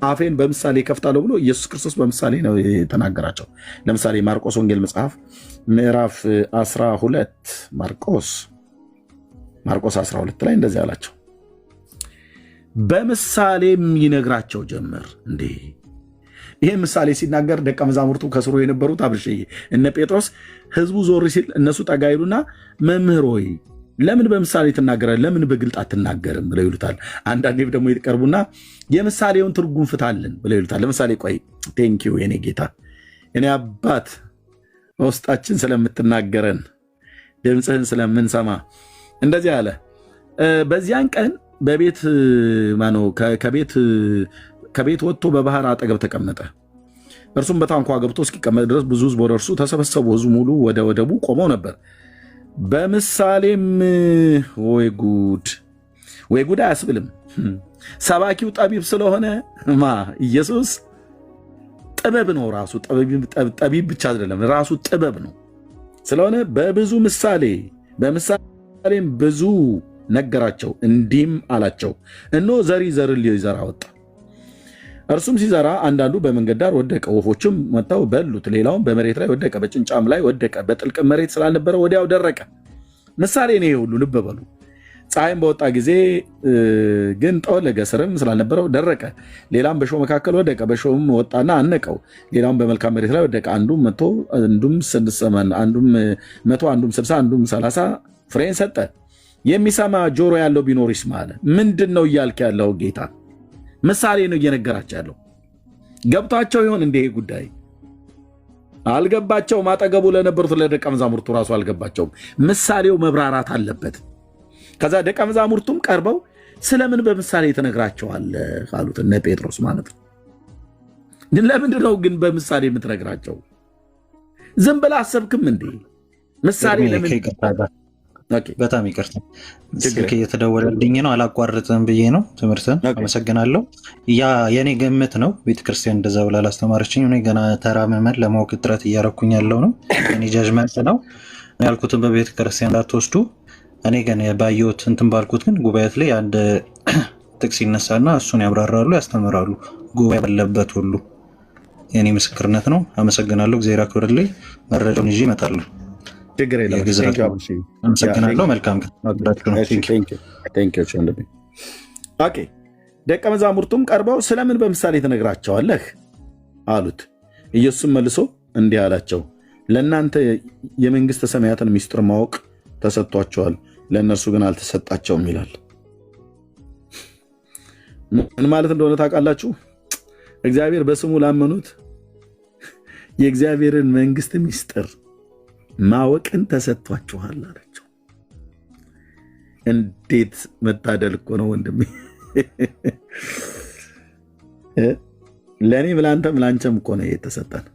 [SPEAKER 1] አፌን በምሳሌ ከፍታለሁ ብሎ ኢየሱስ ክርስቶስ በምሳሌ ነው የተናገራቸው። ለምሳሌ ማርቆስ ወንጌል መጽሐፍ ምዕራፍ 12 ማርቆስ 12 ላይ እንደዚህ አላቸው። በምሳሌም ይነግራቸው ጀመር። እንዴ ይሄ ምሳሌ ሲናገር ደቀ መዛሙርቱ ከስሩ የነበሩት አብርሽዬ እነ ጴጥሮስ ህዝቡ ዞር ሲል እነሱ ጠጋ ይሉና መምህር ሆይ ለምን በምሳሌ ትናገራለህ? ለምን በግልጥ አትናገርም ብለው ይሉታል። አንዳንዴ ደግሞ ይቀርቡና የምሳሌውን ትርጉም ፍታልን ብለው ይሉታል። ለምሳሌ ቆይ ቴንኪው የኔ ጌታ የኔ አባት በውስጣችን ስለምትናገረን ድምፅህን ስለምንሰማ እንደዚህ አለ። በዚያን ቀን በቤት ማነው ከቤት ወጥቶ በባህር አጠገብ ተቀመጠ። እርሱም በታንኳ ገብቶ እስኪቀመጥ ድረስ ብዙ ህዝብ ወደ እርሱ ተሰበሰቡ። ህዝቡ ሙሉ ወደ ወደቡ ቆመው ነበር። በምሳሌም ወይ ጉድ አያስብልም። ሰባኪው ጠቢብ ስለሆነ ኢየሱስ ጥበብ ነው። ራሱ ጠቢብ ብቻ አይደለም፣ ራሱ ጥበብ ነው ስለሆነ በብዙ በምሳሌም ብዙ ነገራቸው። እንዲህም አላቸው፣ እነሆ ዘሪ ዘርን ሊዘራ ወጣ። እርሱም ሲዘራ አንዳንዱ በመንገድ ዳር ወደቀ፣ ወፎችም መጥተው በሉት። ሌላውም በመሬት ላይ ወደቀ፣ በጭንጫም ላይ ወደቀ። በጥልቅ መሬት ስላልነበረ ወዲያው ደረቀ። ምሳሌ ነው ሁሉ፣ ልብ በሉ። ፀሐይም በወጣ ጊዜ ግን ጠወለገ፣ ስርም ስላልነበረው ደረቀ። ሌላም በእሾህ መካከል ወደቀ፣ በእሾህም ወጣና አነቀው። ሌላም በመልካም መሬት ላይ ወደቀ፣ አንዱም 100 አንዱም 60 አንዱም 30 ፍሬን ሰጠ። የሚሰማ ጆሮ ያለው ቢኖር ይስማ አለ። ምንድን ነው እያልክ ያለው ጌታ? ምሳሌ ነው እየነገራቸው ያለው። ገብቷቸው ይሆን እንዲህ ጉዳይ? አልገባቸውም። አጠገቡ ለነበሩት ለደቀ መዛሙርቱ ራሱ አልገባቸውም። ምሳሌው መብራራት አለበት። ከዛ ደቀ መዛሙርቱም ቀርበው ስለምን በምሳሌ ትነግራቸዋለህ አሉት። እነ ጴጥሮስ ማለት ነው። ለምንድን ነው ግን በምሳሌ የምትነግራቸው? ዝም ብለህ አሰብክም እንዴ? ምሳሌ ለምን?
[SPEAKER 7] በጣም ይቅርታ ስልክ እየተደወለልኝ ነው፣ አላቋርጥም ብዬ ነው ትምህርትን። አመሰግናለሁ። ያ የኔ ግምት ነው። ቤተክርስቲያን እንደዛ ብላ ላስተማረችኝ። እኔ ገና ተራ ምዕመን ለማወቅ ጥረት እያረኩኝ ያለው ነው። እኔ ጃጅመንት ነው ያልኩትን በቤተክርስቲያን እንዳትወስዱ። እኔ ግን ባየሁት እንትን ባልኩት ግን ጉባኤት ላይ አንድ ጥቅስ ይነሳና እሱን ያብራራሉ፣ ያስተምራሉ። ጉባኤ ባለበት ሁሉ የኔ ምስክርነት ነው። አመሰግናለሁ። እግዚአብሔር ያክብርልኝ። መረጃውን ይዤ እመጣለሁ።
[SPEAKER 1] ችግር የለም።
[SPEAKER 7] አመሰግናለሁ። መልካም
[SPEAKER 1] ደቀ መዛሙርቱም ቀርበው ስለምን በምሳሌ ትነግራቸዋለህ አሉት። ኢየሱስም መልሶ እንዲህ አላቸው፣ ለእናንተ የመንግሥተ ሰማያትን ምስጢር ማወቅ ተሰጥቷቸዋል፣ ለእነርሱ ግን አልተሰጣቸውም ይላል። ምን ማለት እንደሆነ ታውቃላችሁ? እግዚአብሔር በስሙ ላመኑት የእግዚአብሔርን መንግሥት ምስጢር ማወቅን ተሰጥቷችኋል አላቸው። እንዴት መታደል እኮ ነው ወንድሜ! ለእኔም ለአንተም ለአንቸም እኮ ነው የተሰጠን።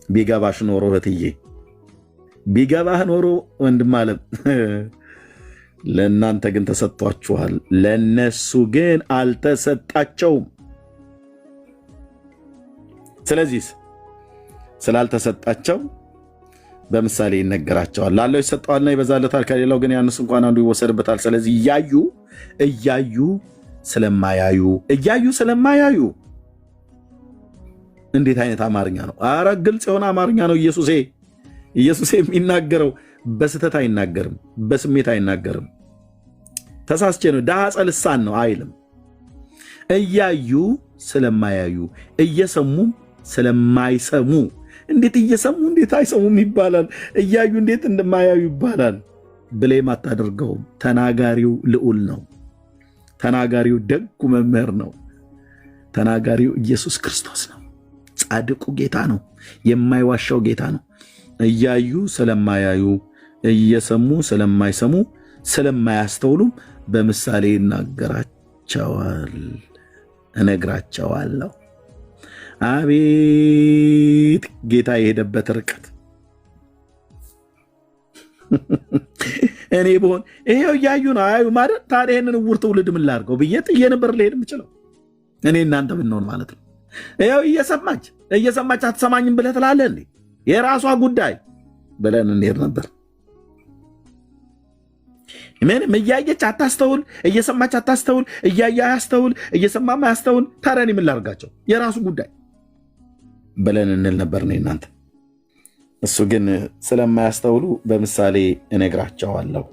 [SPEAKER 1] ቢገባሽ ኖሮ እህትዬ፣ ቢገባህ ኖሮ ወንድም አለም፣ ለእናንተ ግን ተሰጥቷችኋል፣ ለነሱ ግን አልተሰጣቸውም። ስለዚህ ስላልተሰጣቸው በምሳሌ ይነገራቸዋል። ላለው ይሰጠዋልና ይበዛለታል፣ ከሌላው ግን ያንስ እንኳን አንዱ ይወሰድበታል። ስለዚህ እያዩ ስለማያዩ እንዴት አይነት አማርኛ ነው? አረ ግልጽ የሆነ አማርኛ ነው። ኢየሱሴ የሚናገረው በስህተት አይናገርም፣ በስሜት አይናገርም። ተሳስቼ ነው ዳጸ ልሳን ነው አይልም። እያዩ ስለማያዩ፣ እየሰሙም ስለማይሰሙ። እንዴት እየሰሙ እንዴት አይሰሙም ይባላል? እያዩ እንዴት እንደማያዩ ይባላል? ብሌም አታደርገውም። ተናጋሪው ልዑል ነው። ተናጋሪው ደጉ መምህር ነው። ተናጋሪው ኢየሱስ ክርስቶስ ነው። ጻድቁ ጌታ ነው። የማይዋሻው ጌታ ነው። እያዩ ስለማያዩ፣ እየሰሙ ስለማይሰሙ፣ ስለማያስተውሉም በምሳሌ እነግራቸዋለሁ። አቤት ጌታ የሄደበት ርቀት! እኔ ብሆን ይሄው እያዩ ነው አያዩ ማለት ታዲያ ይህንን እውር ትውልድ ምን ላድርገው ብዬ ጥዬ ነበር ልሄድ የምችለው። እኔ እናንተ ብንሆን ማለት ነው። ይኸው እየሰማች አትሰማኝም ብለህ ትላለህ እንዴ? የራሷ ጉዳይ ብለን እንሄድ ነበር። ምንም እያየች አታስተውል፣ እየሰማች አታስተውል፣ እያየ አያስተውል፣ እየሰማም አያስተውል። ታዲያ እኔ ምን ላድርጋቸው? የራሱ ጉዳይ ብለን እንል ነበር እኔ እናንተ። እሱ ግን ስለማያስተውሉ በምሳሌ እነግራቸዋለሁ።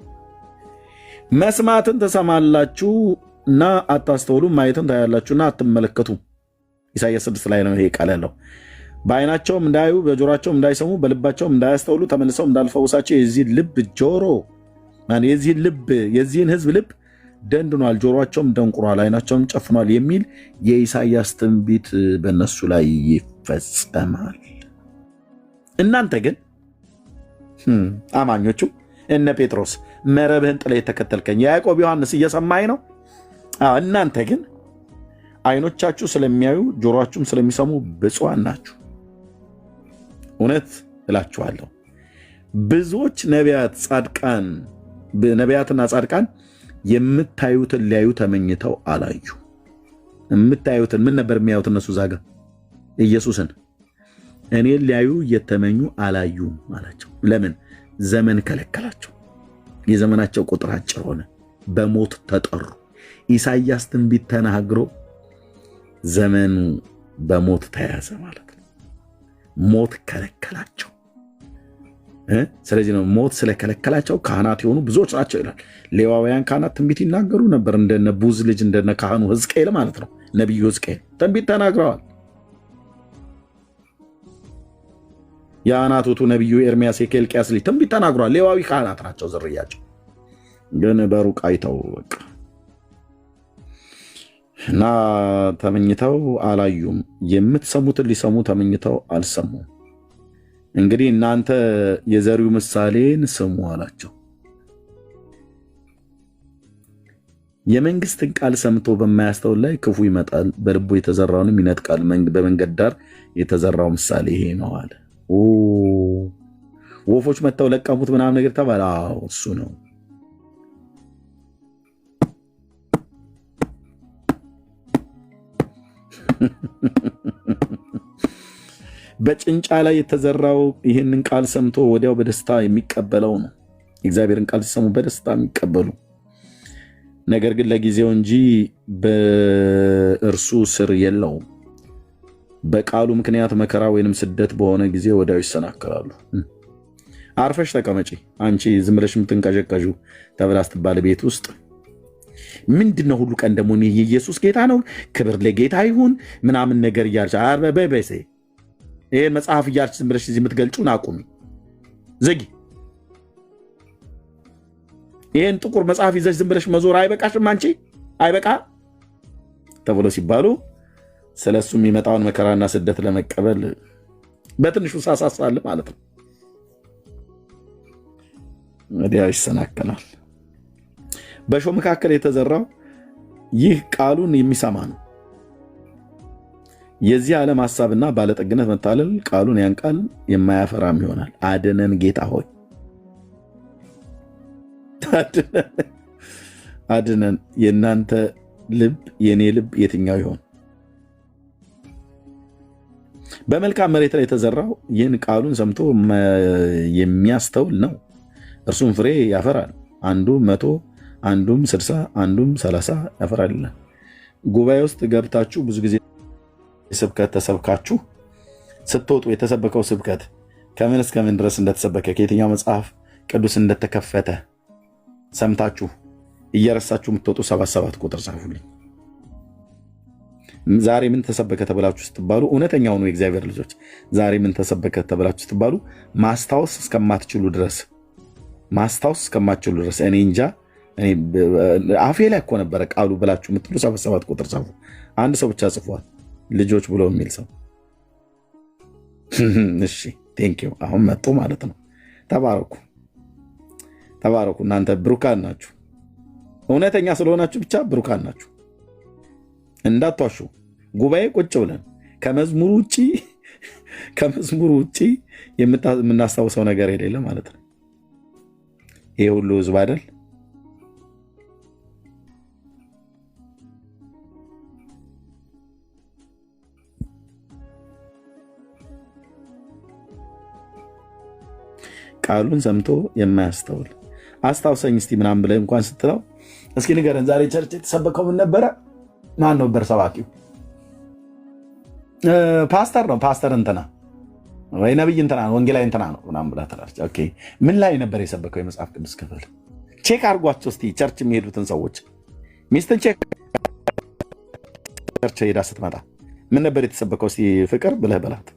[SPEAKER 1] መስማትን ትሰማላችሁና አታስተውሉ፣ ማየትን ታያላችሁና አትመለከቱም ኢሳይያስ 6 ላይ ነው ይሄ ቃል ያለው። በዓይናቸውም እንዳያዩ በጆሮአቸውም እንዳይሰሙ በልባቸውም እንዳያስተውሉ ተመልሰው እንዳልፈውሳቸው የዚህን ልብ ጆሮ የዚህን ሕዝብ ልብ ደንድኗል፣ ጆሮአቸውም ደንቁሯል፣ ዓይናቸውም ጨፍኗል የሚል የኢሳይያስ ትንቢት በእነሱ ላይ ይፈጸማል። እናንተ ግን አማኞቹ እነ ጴጥሮስ መረብህን ጥለህ የተከተልከኝ ያዕቆብ፣ ዮሐንስ እየሰማኝ ነው። እናንተ ግን ዓይኖቻችሁ ስለሚያዩ ጆሮአችሁም ስለሚሰሙ ብፁዓን ናችሁ። እውነት እላችኋለሁ ብዙዎች ነቢያትና ጻድቃን የምታዩትን ሊያዩ ተመኝተው አላዩ። የምታዩትን ምን ነበር የሚያዩት እነሱ? ዛጋ ኢየሱስን እኔን ሊያዩ እየተመኙ አላዩም አላቸው። ለምን? ዘመን ከለከላቸው። የዘመናቸው ቁጥር አጭር ሆነ፣ በሞት ተጠሩ። ኢሳይያስ ትንቢት ተናግሮ ዘመኑ በሞት ተያዘ ማለት ነው። ሞት ከለከላቸው። ስለዚህ ነው ሞት ስለከለከላቸው ካህናት የሆኑ ብዙዎች ናቸው ይላል። ሌዋውያን ካህናት ትንቢት ይናገሩ ነበር፣ እንደነ ቡዝ ልጅ እንደነ ካህኑ ሕዝቅኤል ማለት ነው። ነቢዩ ሕዝቅኤል ትንቢት ተናግረዋል። የአናቶቱ ነቢዩ ኤርሚያስ የኬልቅያስ ልጅ ትንቢት ተናግሯል። ሌዋዊ ካህናት ናቸው ዝርያቸው፣ ግን በሩቅ አይተው በቃ እና ተመኝተው አላዩም። የምትሰሙትን ሊሰሙ ተመኝተው አልሰሙም። እንግዲህ እናንተ የዘሪው ምሳሌን ስሙ አላቸው። የመንግስትን ቃል ሰምቶ በማያስተውል ላይ ክፉ ይመጣል፣ በልቡ የተዘራውንም ይነጥቃል። በመንገድ ዳር የተዘራው ምሳሌ ይሄ ነው አለ። ወፎች መጥተው ለቀሙት ምናምን ነገር ተባለ። እሱ ነው። በጭንጫ ላይ የተዘራው ይህንን ቃል ሰምቶ ወዲያው በደስታ የሚቀበለው ነው። እግዚአብሔርን ቃል ሲሰሙ በደስታ የሚቀበሉ ነገር ግን ለጊዜው እንጂ በእርሱ ስር የለውም። በቃሉ ምክንያት መከራ ወይንም ስደት በሆነ ጊዜ ወዲያው ይሰናከላሉ። አርፈሽ ተቀመጪ አንቺ ዝም ብለሽ የምትንቀዠቀዡ ተብላ ስትባል ቤት ውስጥ ምንድነው ሁሉ ቀን ደግሞ ኢየሱስ ጌታ ነው፣ ክብር ለጌታ ይሁን ምናምን ነገር እያልሽ ይሄን መጽሐፍ እያልሽ ዝም ብለሽ እዚህ የምትገልጩን አቁሚ፣ ዘጊ። ይሄን ጥቁር መጽሐፍ ይዘሽ ዝም ብለሽ መዞር አይበቃሽም? አንቺ አይበቃ ተብሎ ሲባሉ ስለሱ የሚመጣውን መከራና ስደት ለመቀበል በትንሹ ሳሳሳል ማለት ነው። ወዲያው ይሰናከላል። በእሾህ መካከል የተዘራው ይህ ቃሉን የሚሰማ ነው። የዚህ ዓለም ሐሳብና ባለጠግነት መታለል ቃሉን ያንቃል፣ የማያፈራም ይሆናል። አድነን ጌታ ሆይ አድነን። የእናንተ ልብ የኔ ልብ የትኛው ይሆን? በመልካም መሬት ላይ የተዘራው ይህን ቃሉን ሰምቶ የሚያስተውል ነው። እርሱም ፍሬ ያፈራል፣ አንዱ 100 አንዱም 60 አንዱም 30 ያፈራል። ጉባኤ ውስጥ ገብታችሁ ብዙ ጊዜ ስብከት ተሰብካችሁ ስትወጡ የተሰበከው ስብከት ከምን እስከ ምን ድረስ እንደተሰበከ ከየትኛው መጽሐፍ ቅዱስ እንደተከፈተ ሰምታችሁ እየረሳችሁ የምትወጡ 77 ቁጥር ጻፉልኝ። ዛሬ ምን ተሰበከ ተብላችሁ ስትባሉ፣ እውነተኛው ነው የእግዚአብሔር ልጆች፣ ዛሬ ምን ተሰበከ ተብላችሁ ስትባሉ ማስታወስ እስከማትችሉ ድረስ እኔ እንጃ አፌ ላይ እኮ ነበረ ቃሉ ብላችሁ የምትሉ 77 ቁጥር ጻፉ። አንድ ሰው ብቻ ጽፏል፣ ልጆች ብሎ የሚል ሰው። እሺ ቴንኪው። አሁን መጡ ማለት ነው። ተባረኩ። እናንተ ብሩካን ናችሁ። እውነተኛ ስለሆናችሁ ብቻ ብሩካን ናችሁ። እንዳትዋሹ። ጉባኤ ቁጭ ብለን ከመዝሙር ውጭ የምናስታውሰው ነገር የሌለ ማለት ነው። ይሄ ሁሉ ህዝብ አይደል? ቃሉን ሰምቶ የማያስተውል አስታውሰኝ እስቲ ምናምን ብለህ እንኳን ስትለው እስኪ ንገረን፣ ዛሬ ቸርች የተሰበከው ምን ነበረ? ማን ነበር ሰባኪው? ፓስተር ነው። ፓስተር እንትና ወይ ነብይ እንትና ነው፣ ወንጌላዊ እንትና ነው ምናምን ብላ ትላለች። ኦኬ ምን ላይ ነበር የሰበከው የመጽሐፍ ቅዱስ ክፍል? ቼክ አድርጓቸው እስቲ ቸርች የሚሄዱትን ሰዎች። ሚስትን ቼክ ቸርች ሄዳ ስትመጣ ምን ነበር የተሰበከው? እስኪ ፍቅር ብለህ በላት።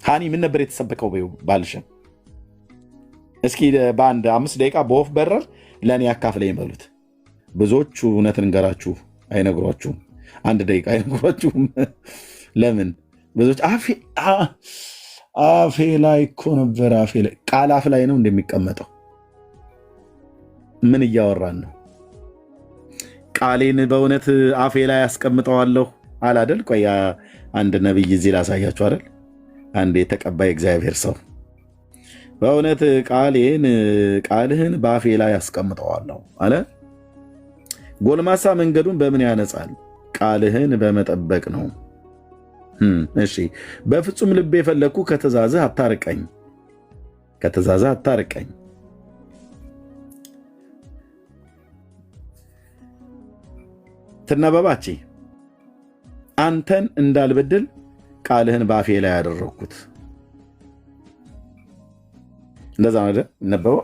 [SPEAKER 1] ሃኒ ምን ነበር የተሰበከው? ባልሽን እስኪ በአንድ 5 ደቂቃ በወፍ በረር ለእኔ ያካፍለኝ በሉት። ብዙዎቹ እውነት እንገራችሁ አይነግሯችሁም። 1 ደቂቃ አይነግሯችሁም። ለምን? ብዙዎች አፌ ላይ እኮ ነበር። አፌ ላይ ቃል አፍ ላይ ነው እንደሚቀመጠው። ምን እያወራን ነው? ቃሌን በእውነት አፌ ላይ ያስቀምጠዋለሁ አላደል? ቆይ አንድ ነቢይ እዚህ ላሳያችሁ አይደል? አንድ የተቀባይ እግዚአብሔር ሰው በእውነት ቃልህን በአፌ ላይ ያስቀምጠዋለሁ አለ። ጎልማሳ መንገዱን በምን ያነጻል? ቃልህን በመጠበቅ ነው። እሺ፣ በፍጹም ልቤ የፈለግኩ ከትእዛዝህ አታርቀኝ። ትነበባች አንተን እንዳልበድል ቃልህን በአፌ ላይ ያደረግኩት። እንደዛ ነው ነበበው።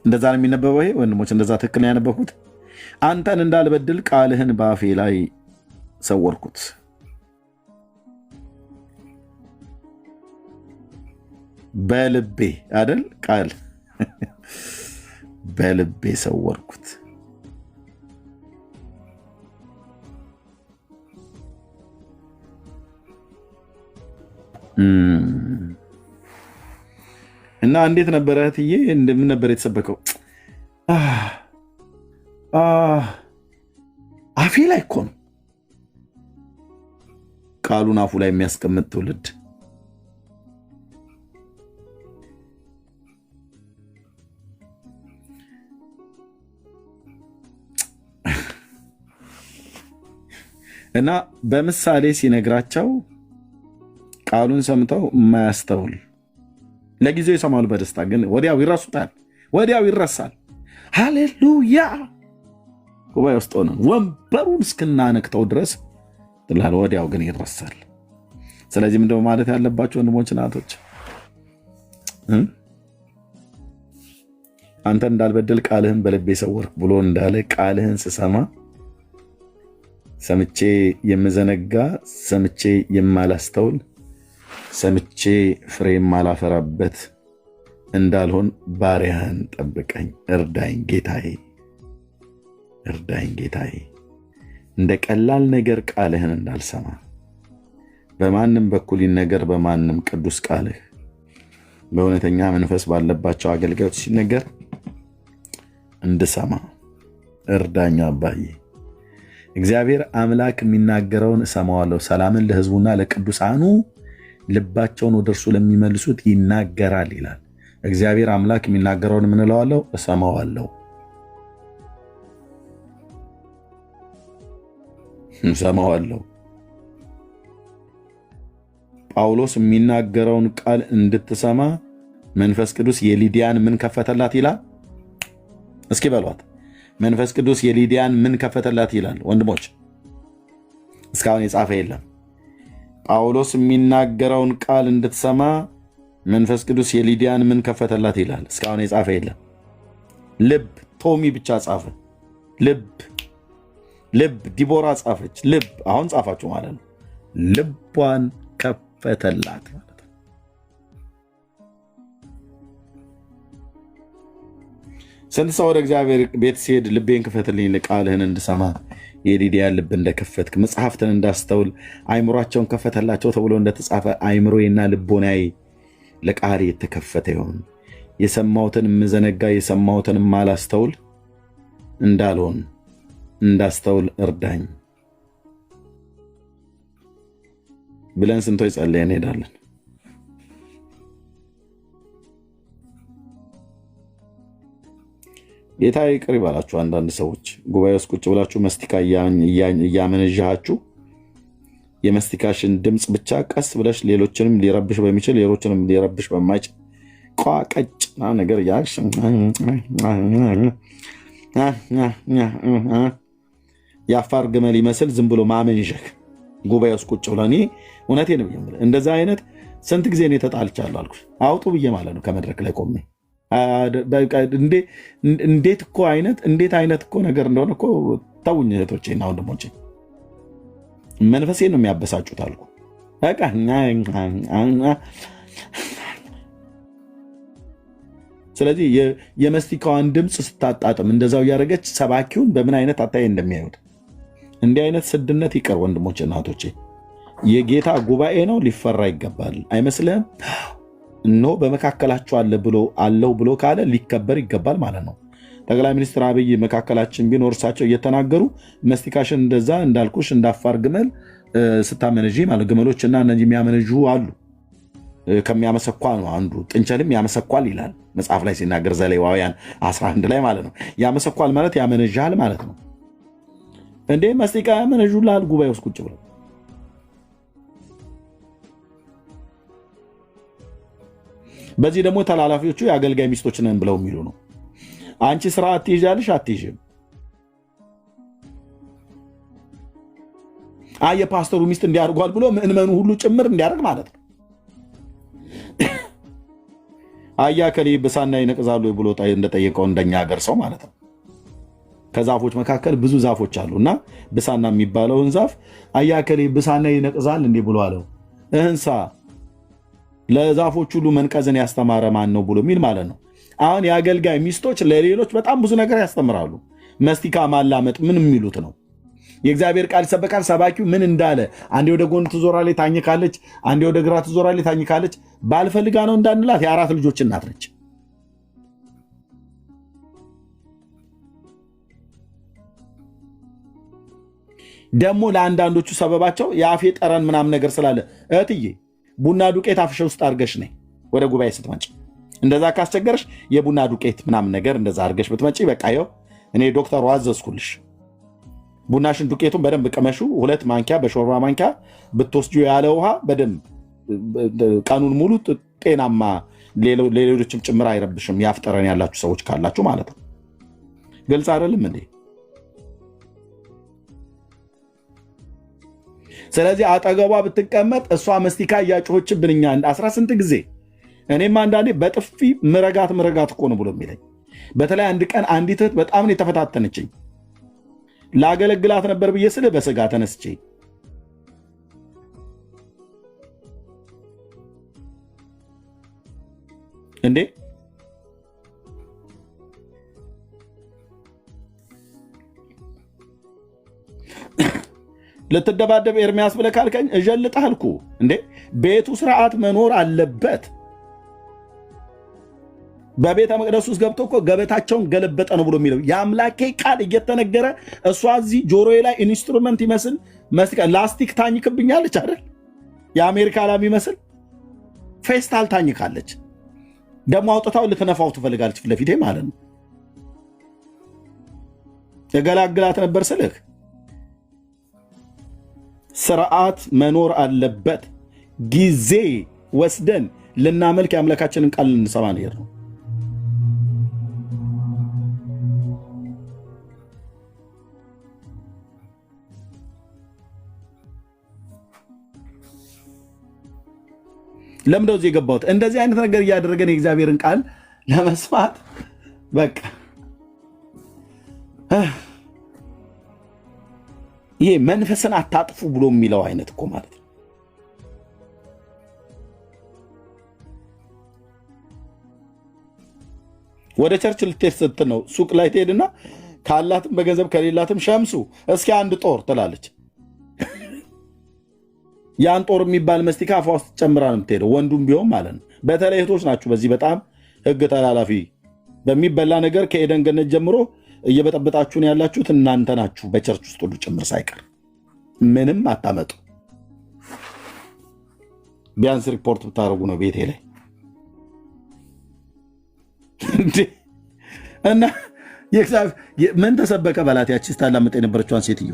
[SPEAKER 1] እንደዛ ነው የሚነበበው። ይሄ ወንድሞች እንደዛ ትክክል ያነበብኩት። አንተን እንዳልበድል ቃልህን በአፌ ላይ ሰወርኩት። በልቤ አይደል? ቃል በልቤ ሰወርኩት። እና እንዴት ነበረ እህትዬ? እንደምን ነበር የተሰበከው? አፌ ላይ እኮ ነው ቃሉን አፉ ላይ የሚያስቀምጥ ትውልድ። እና በምሳሌ ሲነግራቸው ቃሉን ሰምተው የማያስተውል ለጊዜው ይሰማሉ በደስታ ግን ወዲያው ይረሱታል፣ ወዲያው ይረሳል። ሃሌሉያ! ጉባኤ ውስጥ ሆነን ወንበሩን እስክናነክተው ድረስ ትላል፣ ወዲያው ግን ይረሳል። ስለዚህ ምንድነው ማለት ያለባቸው ወንድሞች እናቶች? አንተ እንዳልበድል ቃልህን በልቤ ሰወርክ ብሎ እንዳለ ቃልህን ስሰማ ሰምቼ የምዘነጋ፣ ሰምቼ የማላስተውል፣ ሰምቼ ፍሬ የማላፈራበት እንዳልሆን ባሪያህን ጠብቀኝ፣ እርዳኝ ጌታዬ፣ እርዳኝ ጌታዬ። እንደ ቀላል ነገር ቃልህን እንዳልሰማ፣ በማንም በኩል ይነገር በማንም ቅዱስ ቃልህ በእውነተኛ መንፈስ ባለባቸው አገልጋዮች ሲነገር እንድሰማ እርዳኝ አባዬ። እግዚአብሔር አምላክ የሚናገረውን እሰማዋለሁ። ሰላምን ለሕዝቡና ለቅዱሳኑ ልባቸውን ወደ እርሱ ለሚመልሱት ይናገራል ይላል። እግዚአብሔር አምላክ የሚናገረውን ምን እለዋለሁ? እሰማዋለሁ፣ እሰማዋለሁ። ጳውሎስ የሚናገረውን ቃል እንድትሰማ መንፈስ ቅዱስ የሊዲያን ምን ከፈተላት ይላል? እስኪ በሏት። መንፈስ ቅዱስ የሊዲያን ምን ከፈተላት ይላል? ወንድሞች እስካሁን የጻፈ የለም። ጳውሎስ የሚናገረውን ቃል እንድትሰማ መንፈስ ቅዱስ የሊዲያን ምን ከፈተላት ይላል? እስካሁን የጻፈ የለም። ልብ ቶሚ ብቻ ጻፈ። ልብ ዲቦራ ጻፈች። ልብ አሁን ጻፋችሁ ማለት ነው። ልቧን ከፈተላት ማለት ነው። ስንት ሰው ወደ እግዚአብሔር ቤት ሲሄድ ልቤን ክፈትልኝ ቃልህን እንድሰማ የሊዲያን ልብ እንደከፈትክ መጽሐፍትን እንዳስተውል አይምሯቸውን ከፈተላቸው ተብሎ እንደተጻፈ አይምሮዬና ልቦናዬ ለቃል የተከፈተ ይሆን። የሰማሁትን የምዘነጋ የሰማሁትን ማላስተውል እንዳልሆን እንዳስተውል እርዳኝ ብለን ስንቶች ጸልየን እንሄዳለን። ጌታ ይቅር ይባላችሁ። አንዳንድ ሰዎች ጉባኤ ውስጥ ቁጭ ብላችሁ መስቲካ እያመነዣችሁ የመስቲካሽን ድምፅ ብቻ ቀስ ብለሽ ሌሎችንም ሊረብሽ በሚችል ሌሎችንም ሊረብሽ በማይችል ቋቀጭና ነገር ያልሽ የአፋር ግመል ይመስል ዝም ብሎ ማመንዠክ ጉባኤ ውስጥ ቁጭ ብለ እኔ እውነቴን ነው የምልህ፣ እንደዛ አይነት ስንት ጊዜ እኔ ተጣልቻለሁ አልኩሽ። አውጡ ብዬ ማለት ነው ከመድረክ ላይ ቆሜ እንዴት አይነት እኮ ነገር እንደሆነ እኮ ተውኝ እህቶቼና ወንድሞቼ፣ መንፈሴን ነው የሚያበሳጩት አልኩ። በቃ ስለዚህ የመስቲካዋን ድምፅ ስታጣጥም እንደዛው እያደረገች ሰባኪውን በምን አይነት አታይ እንደሚያዩት እንዲህ አይነት ስድነት ይቀር ወንድሞቼ እናቶቼ። የጌታ ጉባኤ ነው፣ ሊፈራ ይገባል። አይመስልህም? እነሆ በመካከላቸው አለው ብሎ ካለ ሊከበር ይገባል ማለት ነው። ጠቅላይ ሚኒስትር አብይ መካከላችን ቢኖር እርሳቸው እየተናገሩ መስቲካሽን እንደዛ እንዳልኩሽ እንዳፋር ግመል ስታመነዥ ማለት ግመሎችና እነዚህ የሚያመነዥ አሉ። ከሚያመሰኳ ነው አንዱ ጥንቸልም ያመሰኳል ይላል መጽሐፍ ላይ ሲናገር ዘሌዋውያን 11 ላይ ማለት ነው። ያመሰኳል ማለት ያመነዣል ማለት ነው። እንዴ መስቲካ ያመነዡልሃል ጉባኤ ውስጥ ቁጭ ብለው። በዚህ ደግሞ ተላላፊዎቹ የአገልጋይ ሚስቶች ነን ብለው የሚሉ ነው። አንቺ ስርዓት ትይዣለሽ አትይዥም? የፓስተሩ ሚስት እንዲያርጓል ብሎ ምእመኑ ሁሉ ጭምር እንዲያደርግ ማለት ነው። አያ ከሌ ብሳና ይነቅዛሉ ብሎ እንደጠየቀው እንደኛ ሀገር ሰው ማለት ነው። ከዛፎች መካከል ብዙ ዛፎች አሉ እና ብሳና የሚባለውን ዛፍ አያ ከሌ ብሳና ይነቅዛል እንዲህ ብሎ አለው። እህንሳ ለዛፎች ሁሉ መንቀዝን ያስተማረ ማን ነው ብሎ የሚል ማለት ነው። አሁን የአገልጋይ ሚስቶች ለሌሎች በጣም ብዙ ነገር ያስተምራሉ። መስቲካ ማላመጥ ምን የሚሉት ነው? የእግዚአብሔር ቃል ይሰበካል። ሰባኪው ምን እንዳለ አንዴ ወደ ጎን ትዞራለች ታኝካለች፣ አንዴ ወደ ግራ ትዞራለች ታኝካለች። ባልፈልጋ ነው እንዳንላት የ4 ልጆች እናት ነች። ደግሞ ለአንዳንዶቹ ሰበባቸው የአፌ ጠረን ምናምን ነገር ስላለ እህትዬ ቡና ዱቄት አፍሽ ውስጥ አድርገሽ ነይ ወደ ጉባኤ ስትመጪ። እንደዛ ካስቸገረሽ የቡና ዱቄት ምናምን ነገር እንደዛ አድርገሽ ብትመጪ በቃ ይኸው እኔ ዶክተሩ አዘዝኩልሽ። ቡናሽን ዱቄቱን በደንብ ቅመሹ። 2 ማንኪያ በሾርባ ማንኪያ ብትወስጁ ያለ ውሃ በደንብ ቀኑን ሙሉ ጤናማ፣ ሌሎችም ጭምር አይረብሽም። ያፍጠረን ያላችሁ ሰዎች ካላችሁ ማለት ነው። ግልጽ አይደለም እንዴ? ስለዚህ አጠገቧ ብትቀመጥ እሷ መስቲካ እያጮኸችብን እኛ 18 ጊዜ እኔም አንዳንዴ በጥፊ ምረጋት እኮ ነው ብሎ የሚለኝ። በተለይ አንድ ቀን አንዲት እህት በጣም ነው የተፈታተነችኝ። ላገለግላት ነበር ብዬ ስል በስጋ ተነስቼ እንዴ ልትደባደብ ኤርሚያስ ብለህ ካልከኝ እጀልጥህ አልኩ እንዴ። ቤቱ ስርዓት መኖር አለበት። በቤተ መቅደስ ውስጥ ገብቶ እኮ ገበታቸውን ገለበጠ ነው ብሎ የሚለው የአምላኬ ቃል እየተነገረ እሷ እዚህ ጆሮዬ ላይ ኢንስትሩመንት ይመስል ላስቲክ ታኝክብኛለች አይደል? የአሜሪካ ላም ይመስል ፌስታል ታኝካለች። ደግሞ አውጥታው ልትነፋው ትፈልጋለች ፊት ለፊቴ ማለት ነው። የገላግላት ነበር ስልህ ስርዓት መኖር አለበት። ጊዜ ወስደን ልናመልክ የአምላካችንን ቃል ልንሰማ ነው። ለምንድነው እዚህ የገባሁት? እንደዚህ አይነት ነገር እያደረገን የእግዚአብሔርን ቃል ለመስማት በቃ ይሄ መንፈስን አታጥፉ ብሎ የሚለው አይነት እኮ ማለት ነው። ወደ ቸርች ልትሄድ ስትል ነው ሱቅ ላይ ትሄድና ካላትም በገንዘብ ከሌላትም ሸምሱ እስኪ አንድ ጦር ትላለች። ያን ጦር የሚባል መስቲካ አፏ ውስጥ ጨምራ ነው የምትሄደው፣ ወንዱም ቢሆን ማለት ነው። በተለይ እህቶች ናችሁ በዚህ በጣም ህግ ተላላፊ። በሚበላ ነገር ከኤደን ገነት ጀምሮ እየበጠበጣችሁን ያላችሁት እናንተ ናችሁ፣ በቸርች ውስጥ ሁሉ ጭምር ሳይቀር ምንም አታመጡ። ቢያንስ ሪፖርት ብታደርጉ ነው ቤቴ ላይ እና ምን ተሰበከ በላት። ያቺ ስታላምጥ የነበረችዋን ሴትዮ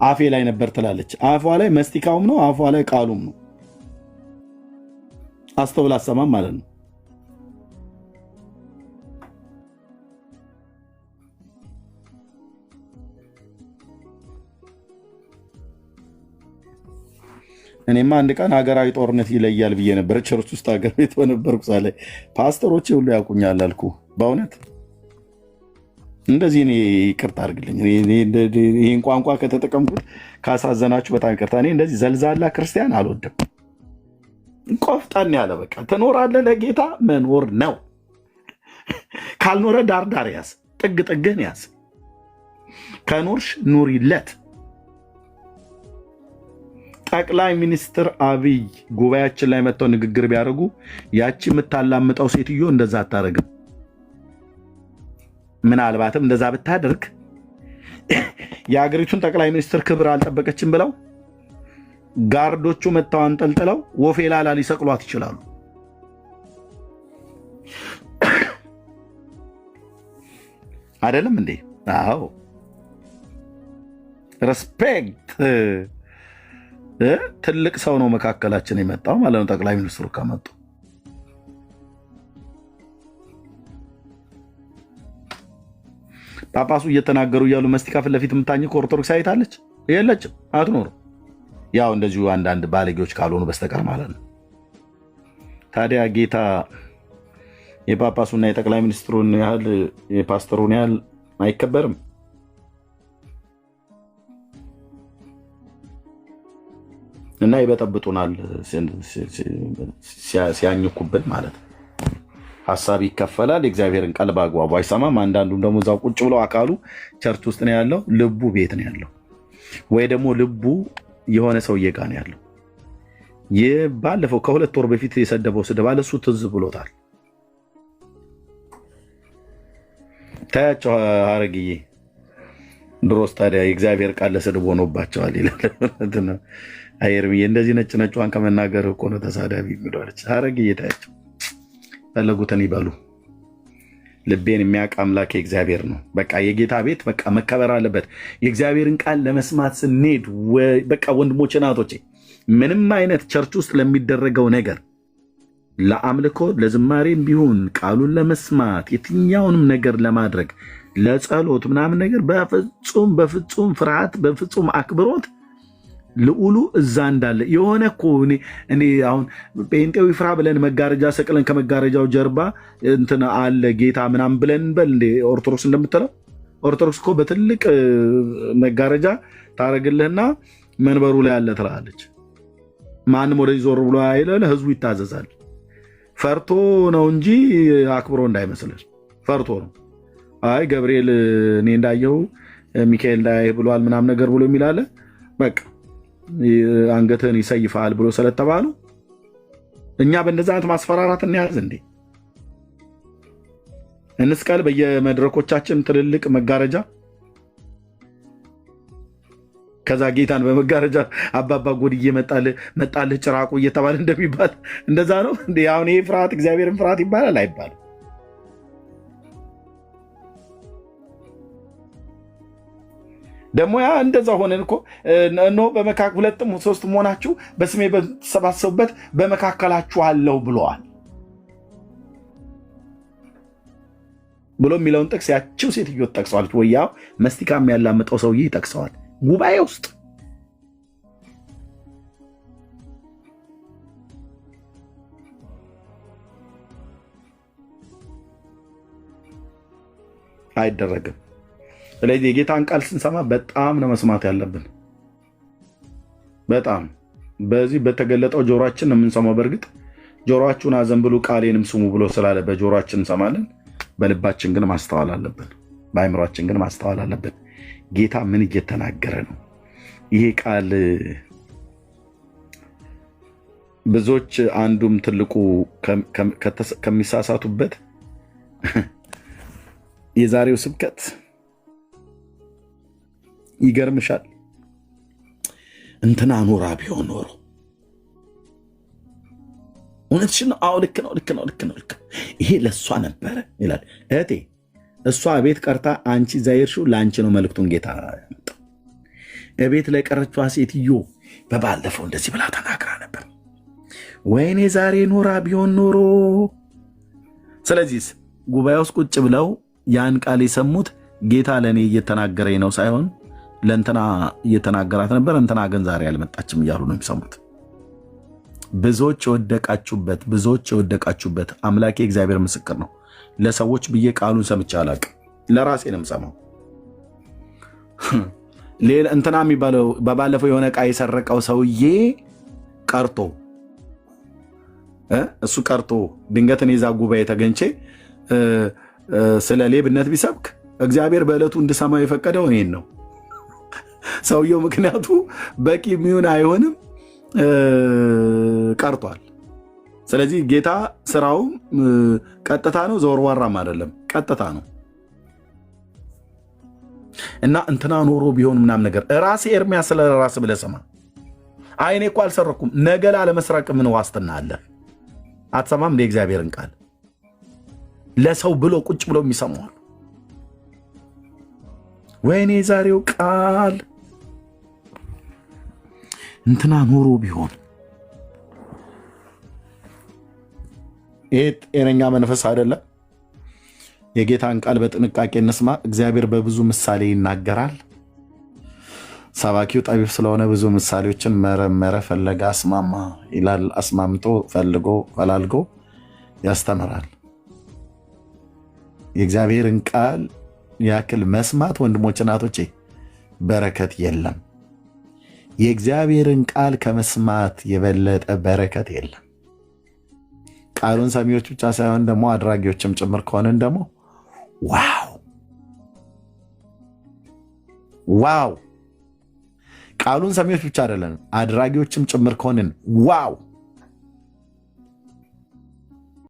[SPEAKER 1] አፌ ላይ ነበር ትላለች። አፏ ላይ መስቲካውም ነው፣ አፏ ላይ ቃሉም ነው። አስተውል አሰማም ማለት ነው። እኔማ አንድ ቀን ሀገራዊ ጦርነት ይለያል ብዬ ነበር። ቸርች ውስጥ ሀገር ቤት በነበርኩ ሳለ ፓስተሮች ሁሉ ያውቁኛል አልኩ። በእውነት እንደዚህ እኔ ይቅርታ አድርግልኝ። ይህን ቋንቋ ከተጠቀምኩት ካሳዘናችሁ በጣም ይቅርታ። እኔ እንደዚህ ዘልዛላ ክርስቲያን አልወድም። ቆፍጠን ያለ በቃ ትኖራለህ፣ ለጌታ መኖር ነው። ካልኖረ ዳርዳር ያዝ፣ ጥግ ጥግህን ያዝ። ከኖርሽ ኑሪለት። ጠቅላይ ሚኒስትር አብይ ጉባኤያችን ላይ መጥተው ንግግር ቢያደርጉ ያቺ የምታላምጠው ሴትዮ እንደዛ አታደርግም። ምናልባትም እንደዛ ብታደርግ የሀገሪቱን ጠቅላይ ሚኒስትር ክብር አልጠበቀችም ብለው ጋርዶቹ መጥተው አንጠልጥለው ወፌ ላላ ሊሰቅሏት ይችላሉ። አይደለም እንዴ? አዎ ሬስፔክት። ትልቅ ሰው ነው መካከላችን የመጣው ማለት ነው። ጠቅላይ ሚኒስትሩ ከመጡ ጳጳሱ እየተናገሩ እያሉ መስቲካ ፊት ለፊት የምታኝክ ኦርቶዶክስ አይታለች? የለችም፣ አትኖርም። ያው እንደዚሁ አንዳንድ ባለጌዎች ካልሆኑ በስተቀር ማለት ነው። ታዲያ ጌታ የጳጳሱና የጠቅላይ ሚኒስትሩን ያህል የፓስተሩን ያህል አይከበርም? እና ይበጠብጡናል ሲያኝኩብን ማለት ነው። ሀሳብ ይከፈላል። የእግዚአብሔርን ቀልብ አግባቡ አይሰማም። አንዳንዱም ደግሞ እዛው ቁጭ ብለው አካሉ ቸርች ውስጥ ነው ያለው፣ ልቡ ቤት ነው ያለው፣ ወይ ደግሞ ልቡ የሆነ ሰውዬ ጋር ነው ያለው። ይህ ባለፈው ከ2 ወር በፊት የሰደበው ስድብ አለ፣ እሱ ትዝ ብሎታል። ታያቸው ሀረግዬ ድሮስ ታዲያ የእግዚአብሔር ቃል ለስድብ ሆኖባቸዋል ይላል። አይርምዬ እንደዚህ ነጭ ነጯን ከመናገር እኮ ነው ተሳዳቢ የሚለዋለች። ሀረግዬ ታያቸው ፈለጉትን ይበሉ። ልቤን የሚያውቅ አምላክ የእግዚአብሔር ነው። በቃ የጌታ ቤት በቃ መከበር አለበት። የእግዚአብሔርን ቃል ለመስማት ስንሄድ በቃ ወንድሞቼ ናቶቼ፣ ምንም አይነት ቸርች ውስጥ ለሚደረገው ነገር ለአምልኮ ለዝማሬም ቢሆን ቃሉን ለመስማት የትኛውንም ነገር ለማድረግ ለጸሎት ምናምን ነገር በፍጹም ፍርሃት በፍጹም አክብሮት ልዑሉ እዛ እንዳለ የሆነ እኮ እኔ አሁን ጴንጤው ይፍራ ብለን መጋረጃ ሰቅለን ከመጋረጃው ጀርባ እንትን አለ ጌታ ምናምን ብለን እንበል እንደ ኦርቶዶክስ እንደምትለው። ኦርቶዶክስ እኮ በትልቅ መጋረጃ ታረግልህና መንበሩ ላይ አለ ትላለች። ማንም ወደዚህ ዞር ብሎ አይለለ፣ ህዝቡ ይታዘዛል። ፈርቶ ነው እንጂ አክብሮ እንዳይመስልህ፣ ፈርቶ ነው። አይ ገብርኤል እኔ እንዳየው ሚካኤል እንዳይ ብሏል ምናምን ነገር ብሎ የሚላለ በቃ አንገትህን ይሰይፋል ብሎ ስለተባሉ እኛ በእንደዛ አይነት ማስፈራራት እንያዝ እንዴ? እንስቀል በየመድረኮቻችን ትልልቅ መጋረጃ። ከዛ ጌታን በመጋረጃ አባባ ጎድዬ መጣልህ ጭራቁ እየተባለ እንደሚባል እንደዛ ነው እንዴ? አሁን ይሄ ፍርሃት እግዚአብሔርን ፍርሃት ይባላል አይባልም? ደግሞ ያ እንደዛ ሆነን እኮ እነሆ በመካከል 2 3 ሆናችሁ በስሜ በተሰባሰቡበት በመካከላችሁ አለው ብለዋል ብሎ የሚለውን ጥቅስ ያቺው ሴትዮ ጠቅሰዋለች ወይ? ያው መስቲካ የሚያላምጠው ሰውዬ ይጠቅሰዋል ጉባኤ ውስጥ። አይደረግም። ስለዚህ የጌታን ቃል ስንሰማ በጣም ነው መስማት ያለብን። በጣም በዚህ በተገለጠው ጆሮአችን ነው የምንሰማው። በእርግጥ ጆሮአችሁን አዘንብሉ ቃሌንም ስሙ ብሎ ስላለ በጆሮአችን እንሰማለን። በልባችን ግን ማስተዋል አለብን። በአእምሯችን ግን ማስተዋል አለብን። ጌታ ምን እየተናገረ ነው? ይሄ ቃል ብዙዎች አንዱም ትልቁ ከሚሳሳቱበት የዛሬው ስብከት ይገርምሻል። እንትና ኖራ ቢሆን ኖሮ እውነትሽን ነው። አዎ ልክ ነው። ይሄ ለእሷ ነበረ ይላል። እህቴ እሷ ቤት ቀርታ አንቺ ዛይርሹ ለአንቺ ነው መልእክቱን ጌታ ያመጣው። እቤት ላይ ቀረችዋ ሴትዮ በባለፈው እንደዚህ ብላ ተናግራ ነበር። ወይኔ ዛሬ ኖራ ቢሆን ኖሮ። ስለዚህ ጉባኤ ውስጥ ቁጭ ብለው ያን ቃል የሰሙት ጌታ ለእኔ እየተናገረኝ ነው ሳይሆን ለእንትና እየተናገራት ነበር፣ እንትና ግን ዛሬ አልመጣችም እያሉ ነው የሚሰሙት። ብዙዎች የወደቃችሁበት አምላኬ እግዚአብሔር ምስክር ነው። ለሰዎች ብዬ ቃሉን ሰምቼ አላቅም። ለራሴ ነው የምሰማው። ሌላ እንትና የሚባለው በባለፈው የሆነ ዕቃ የሰረቀው ሰውዬ ቀርቶ እሱ ቀርቶ ድንገት እኔ እዛ ጉባኤ ተገኝቼ ስለ ሌብነት ቢሰብክ እግዚአብሔር በዕለቱ እንድሰማው የፈቀደው እኔን ነው። ሰውየው ምክንያቱ በቂ የሚሆን አይሆንም ቀርቷል። ስለዚህ ጌታ ስራውም ቀጥታ ነው፣ ዘወርዋራም አይደለም፣ ቀጥታ ነው። እና እንትና ኖሮ ቢሆን ምናምን ነገር ራሴ ኤርሚያስ ስለ ራስ ብለህ ስማ። አይ እኔ እኮ አልሰረኩም፣ ነገ ላለመስረቅ ምን ዋስትና አለ? አትሰማም እንደ እግዚአብሔርን ቃል ለሰው ብሎ ቁጭ ብሎ የሚሰማዋል። ወይኔ ዛሬው ቃል እንትና ኖሮ ቢሆን። ይህ ጤነኛ መንፈስ አይደለም። የጌታን ቃል በጥንቃቄ እንስማ። እግዚአብሔር በብዙ ምሳሌ ይናገራል። ሰባኪው ጠቢብ ስለሆነ ብዙ ምሳሌዎችን መረመረ፣ ፈለገ፣ አስማማ ይላል። አስማምቶ ፈልጎ ፈላልጎ ያስተምራል። የእግዚአብሔርን ቃል ያክል መስማት ወንድሞች እናቶቼ በረከት የለም። የእግዚአብሔርን ቃል ከመስማት የበለጠ በረከት የለም። ቃሉን ሰሚዎች ብቻ ሳይሆን ደግሞ አድራጊዎችም ጭምር ከሆንን ደግሞ ዋው! ቃሉን ሰሚዎች ብቻ አይደለም አድራጊዎችም ጭምር ከሆንን ዋው!